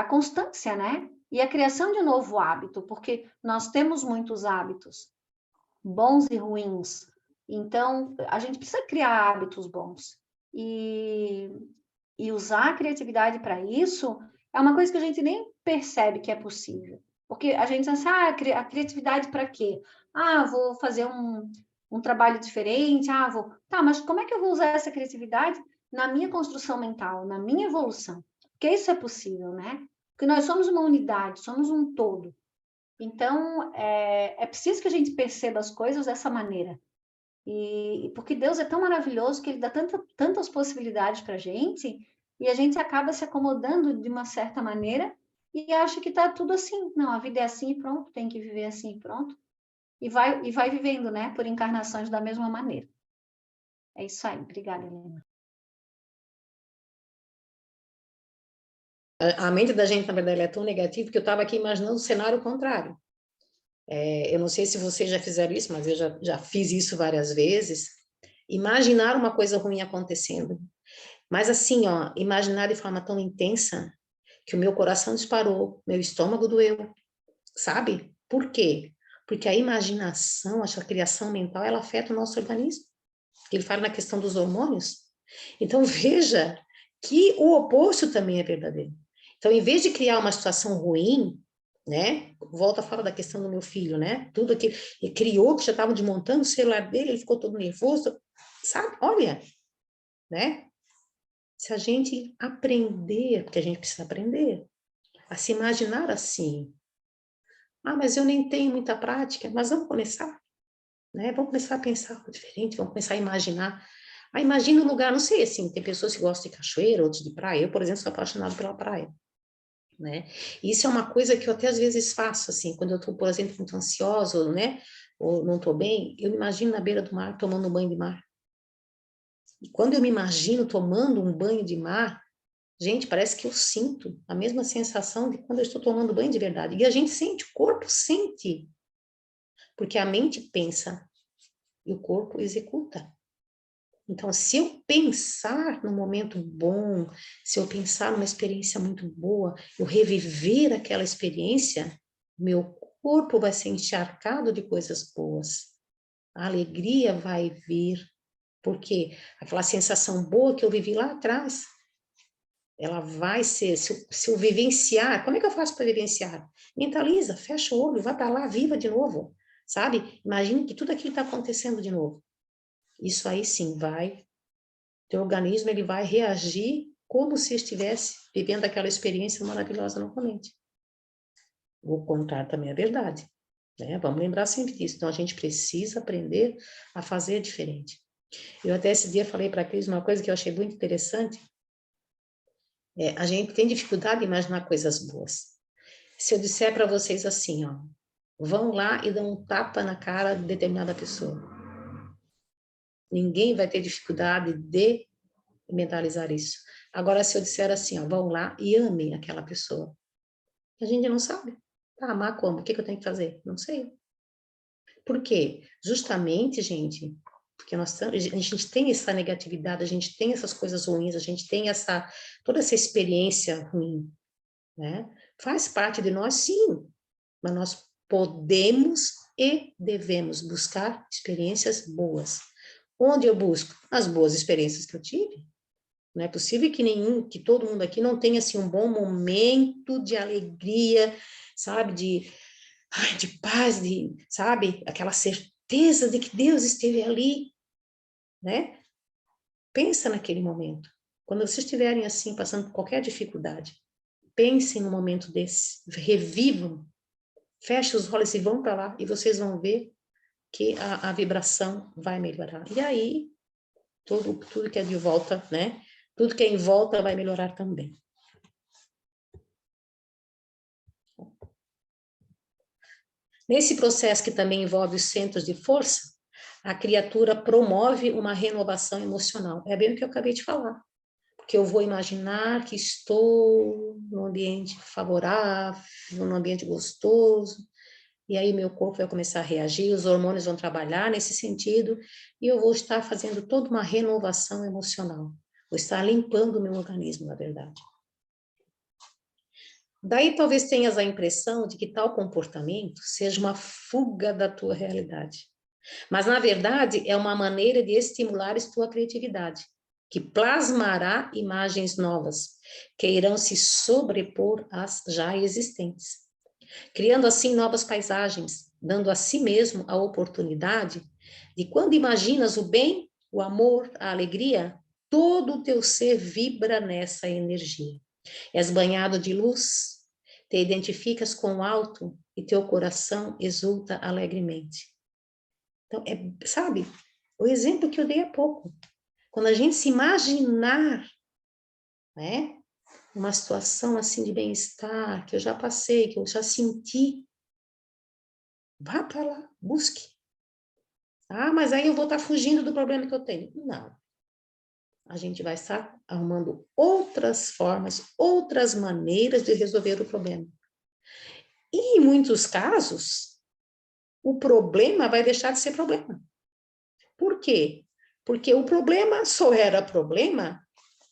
constância, né? E a criação de um novo hábito, porque nós temos muitos hábitos, bons e ruins. Então, a gente precisa criar hábitos bons. E usar a criatividade para isso é uma coisa que a gente nem percebe que é possível. Porque a gente pensa, a criatividade para quê? Vou fazer um trabalho diferente, vou... Tá, mas como é que eu vou usar essa criatividade na minha construção mental, na minha evolução? Porque isso é possível, né? Porque nós somos uma unidade, somos um todo. Então, é preciso que a gente perceba as coisas dessa maneira. E porque Deus é tão maravilhoso que Ele dá tantas possibilidades para a gente, e a gente acaba se acomodando de uma certa maneira e acha que está tudo assim. Não, a vida é assim e pronto, tem que viver assim e pronto. E vai vivendo, né? Por encarnações da mesma maneira. É isso aí. Obrigada, Helena. A mente da gente, na verdade, é tão negativa que eu estava aqui imaginando o cenário contrário. Eu não sei se vocês já fizeram isso, mas eu já fiz isso várias vezes. Imaginar uma coisa ruim acontecendo. Mas assim, ó, imaginar de forma tão intensa que o meu coração disparou, meu estômago doeu, sabe? Por quê? Porque a imaginação, essa criação mental, ela afeta o nosso organismo. Ele fala na questão dos hormônios. Então, veja que o oposto também é verdadeiro. Então, em vez de criar uma situação ruim, né? Volta a falar da questão do meu filho, né? Tudo que ele criou, que já estava desmontando o celular dele, ele ficou todo nervoso, sabe? Olha, né? Se a gente aprender, porque a gente precisa aprender, a se imaginar assim. Mas eu nem tenho muita prática, mas vamos começar, né? Vamos começar a pensar diferente, vamos começar a imaginar. Imagina um lugar, não sei, assim, tem pessoas que gostam de cachoeira, outros de praia. Eu, por exemplo, sou apaixonada pela praia. Né? Isso é uma coisa que eu até às vezes faço, assim, quando eu estou, por exemplo, muito ansiosa, né, ou não estou bem, eu me imagino na beira do mar, tomando um banho de mar. E quando eu me imagino tomando um banho de mar, gente, parece que eu sinto a mesma sensação de quando eu estou tomando banho de verdade. E a gente sente, o corpo sente, porque a mente pensa e o corpo executa. Então, se eu pensar num momento bom, se eu pensar numa experiência muito boa, eu reviver aquela experiência, meu corpo vai ser encharcado de coisas boas. A alegria vai vir, porque aquela sensação boa que eu vivi lá atrás, ela vai ser, se eu vivenciar, como é que eu faço para vivenciar? Mentaliza, fecha o olho, vai para lá, viva de novo, sabe? Imagine que tudo aquilo está acontecendo de novo. Isso aí sim vai teu organismo ele vai reagir como se estivesse vivendo aquela experiência maravilhosa novamente. O contrário também é verdade, né? Vamos lembrar sempre disso. Então, a gente precisa aprender a fazer diferente. Eu até esse dia falei para a Cris uma coisa que eu achei muito interessante. A gente tem dificuldade de imaginar coisas boas. Se eu disser para vocês assim, ó, vão lá e dão um tapa na cara de determinada pessoa. Ninguém vai ter dificuldade de mentalizar isso. Agora, se eu disser assim, ó, vão lá e amem aquela pessoa. A gente não sabe. Tá, amar como? O que eu tenho que fazer? Não sei. Por quê? Justamente, gente, porque a gente tem essa negatividade, a gente tem essas coisas ruins, a gente tem toda essa experiência ruim, né? Faz parte de nós, sim, mas nós podemos e devemos buscar experiências boas. Onde eu busco? As boas experiências que eu tive. Não é possível que todo mundo aqui não tenha, assim, um bom momento de alegria, sabe, de paz, sabe, aquela certeza de que Deus esteve ali, né? Pensa naquele momento. Quando vocês estiverem, assim, passando por qualquer dificuldade, pensem num momento desse, revivam, fechem os olhos e vão para lá, e vocês vão ver que a vibração vai melhorar. E aí, tudo que é de volta, né? Tudo que é em volta vai melhorar também. Nesse processo que também envolve os centros de força, a criatura promove uma renovação emocional. É bem o que eu acabei de falar. Porque eu vou imaginar que estou num ambiente favorável, num ambiente gostoso, e aí meu corpo vai começar a reagir, os hormônios vão trabalhar nesse sentido, e eu vou estar fazendo toda uma renovação emocional. Vou estar limpando o meu organismo, na verdade. Daí talvez tenhas a impressão de que tal comportamento seja uma fuga da tua realidade. Mas, na verdade, é uma maneira de estimular a tua criatividade, que plasmará imagens novas, que irão se sobrepor às já existentes, criando assim novas paisagens, dando a si mesmo a oportunidade de, quando imaginas o bem, o amor, a alegria, todo o teu ser vibra nessa energia. És banhado de luz, te identificas com o alto e teu coração exulta alegremente. Então, sabe, o exemplo que eu dei há pouco. Quando a gente se imaginar, né, uma situação assim de bem-estar, que eu já passei, que eu já senti, vá para lá, busque. Ah, mas aí eu vou estar fugindo do problema que eu tenho. Não. A gente vai estar arrumando outras formas, outras maneiras de resolver o problema. E, em muitos casos, o problema vai deixar de ser problema. Por quê? Porque o problema só era problema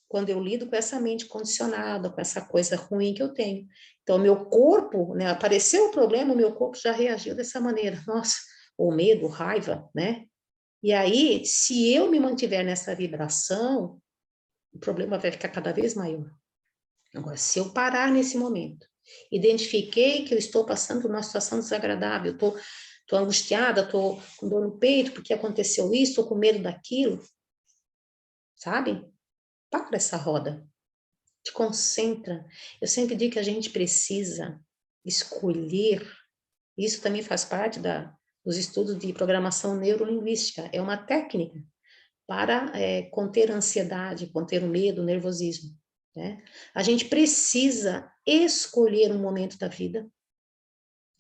quando eu lido com essa mente condicionada, com essa coisa ruim que eu tenho. Então, meu corpo, né, apareceu o problema, o meu corpo já reagiu dessa maneira. Nossa, ou medo, raiva, né? E aí, se eu me mantiver nessa vibração, o problema vai ficar cada vez maior. Agora, se eu parar nesse momento, identifiquei que eu estou passando por uma situação desagradável, estou angustiada, estou com dor no peito porque aconteceu isso, estou com medo daquilo, sabe? Para essa roda, te concentra. Eu sempre digo que a gente precisa escolher, isso também faz parte dos estudos de programação neurolinguística, é uma técnica para conter a ansiedade, conter o medo, o nervosismo. Né? A gente precisa escolher um momento da vida,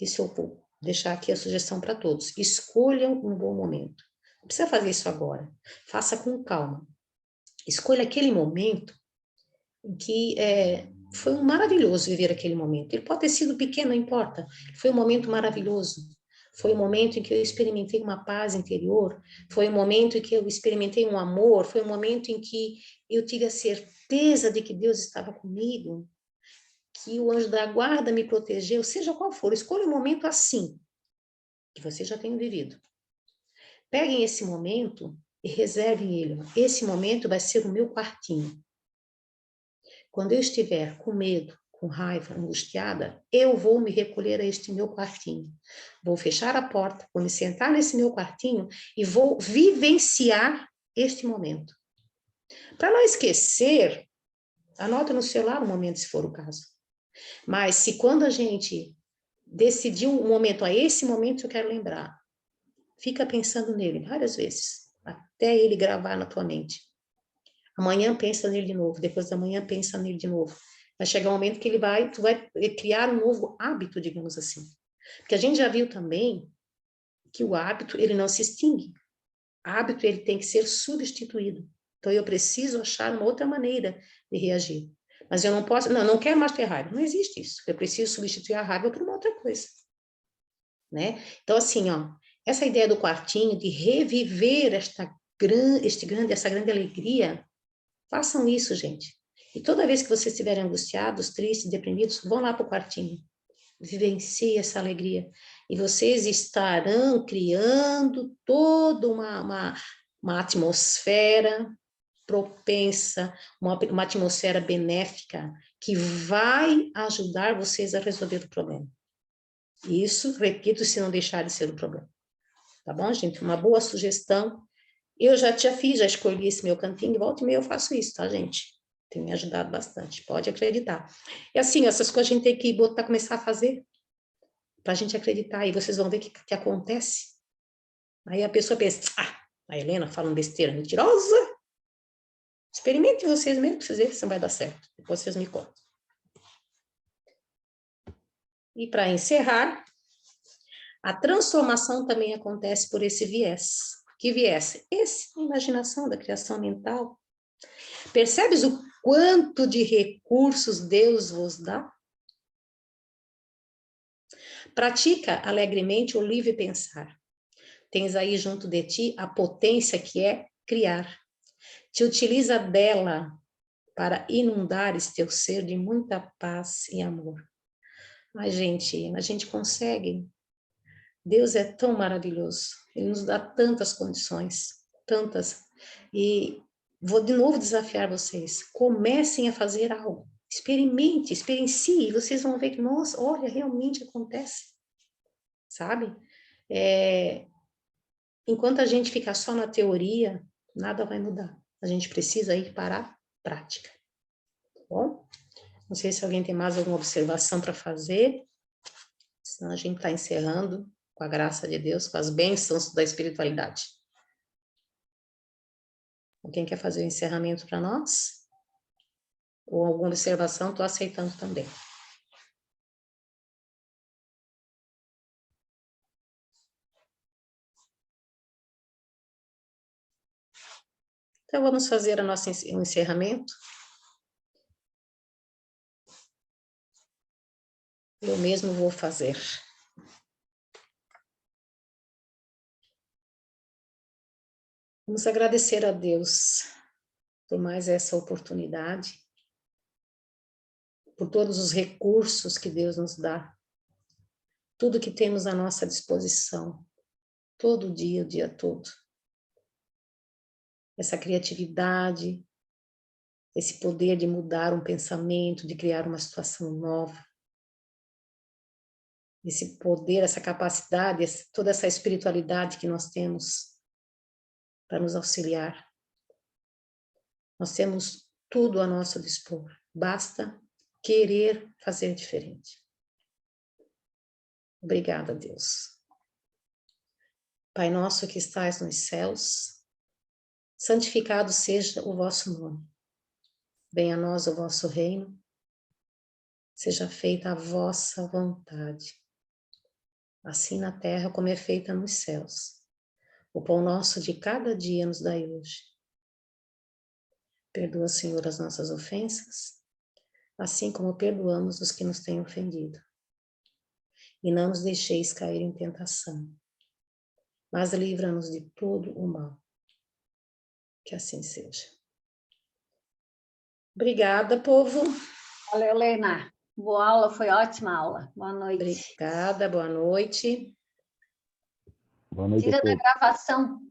isso eu vou deixar aqui a sugestão para todos, escolham um bom momento. Não precisa fazer isso agora, faça com calma. Escolha aquele momento em que foi maravilhoso viver aquele momento. Ele pode ter sido pequeno, não importa, foi um momento maravilhoso. Foi um momento em que eu experimentei uma paz interior, foi um momento em que eu experimentei um amor, foi um momento em que eu tive a certeza de que Deus estava comigo, que o anjo da guarda me protegeu, seja qual for, escolha um momento assim, que você já tenha vivido. Peguem esse momento e reservem ele. Esse momento vai ser o meu quartinho. Quando eu estiver com medo, com raiva, angustiada, eu vou me recolher a este meu quartinho. Vou fechar a porta, vou me sentar nesse meu quartinho e vou vivenciar este momento. Para não esquecer, anota no celular o momento, se for o caso. Mas se quando a gente decidiu um momento, esse momento eu quero lembrar, fica pensando nele várias vezes, até ele gravar na tua mente. Amanhã pensa nele de novo, depois da manhã pensa nele de novo. Vai chegar um momento que tu vai criar um novo hábito, digamos assim. Porque a gente já viu também que o hábito, ele não se extingue. O hábito, ele tem que ser substituído. Então, eu preciso achar uma outra maneira de reagir. Mas eu não posso, não quero mais ter raiva. Não existe isso. Eu preciso substituir a raiva por uma outra coisa. Né? Então, assim, ó, essa ideia do quartinho, de reviver essa grande alegria, façam isso, gente. E toda vez que vocês estiverem angustiados, tristes, deprimidos, vão lá para o quartinho. Vivencie essa alegria. E vocês estarão criando toda uma atmosfera propensa, uma atmosfera benéfica, que vai ajudar vocês a resolver o problema. Isso, repito, se não deixar de ser um problema. Tá bom, gente? Uma boa sugestão. Eu já fiz, já escolhi esse meu cantinho, volta e meia eu faço isso, tá, gente? Tem me ajudado bastante, pode acreditar. E assim, essas coisas a gente tem que começar a fazer, pra gente acreditar, e vocês vão ver o que acontece. Aí a pessoa pensa, a Helena falando besteira, mentirosa. Experimente vocês mesmo, pra vocês verem se não vai dar certo. Depois vocês me contam. E para encerrar, a transformação também acontece por esse viés. Que viés? Esse, a imaginação da criação mental. Percebes o quanto de recursos Deus vos dá? Pratica alegremente o livre pensar. Tens aí junto de ti a potência que é criar. Te utiliza dela para inundares teu ser de muita paz e amor. Mas, gente, a gente consegue. Deus é tão maravilhoso. Ele nos dá tantas condições, tantas. E vou de novo desafiar vocês. Comecem a fazer algo. Experimente, experiencie. Vocês vão ver que, nossa, olha, realmente acontece. Sabe? Enquanto a gente ficar só na teoria, nada vai mudar. A gente precisa ir para a prática. Tá bom? Não sei se alguém tem mais alguma observação para fazer. Senão a gente está encerrando com a graça de Deus, com as bênçãos da espiritualidade. Alguém quer fazer o encerramento para nós? Ou alguma observação? Estou aceitando também. Então, vamos fazer o encerramento. Eu mesmo vou fazer. Vamos agradecer a Deus por mais essa oportunidade, por todos os recursos que Deus nos dá, tudo que temos à nossa disposição, todo dia, o dia todo. Essa criatividade, esse poder de mudar um pensamento, de criar uma situação nova. Esse poder, essa capacidade, toda essa espiritualidade que nós temos para nos auxiliar. Nós temos tudo a nosso dispor. Basta querer fazer diferente. Obrigada, Deus. Pai nosso que estais nos céus, santificado seja o vosso nome. Venha a nós o vosso reino. Seja feita a vossa vontade. Assim na terra como é feita nos céus. O pão nosso de cada dia nos dai hoje. Perdoa, Senhor, as nossas ofensas, assim como perdoamos os que nos têm ofendido. E não nos deixeis cair em tentação, mas livra-nos de todo o mal. Que assim seja. Obrigada, povo. Valeu, Helena. Boa aula, foi ótima aula. Boa noite. Obrigada, boa noite. Boa noite Tira a da todos. gravação.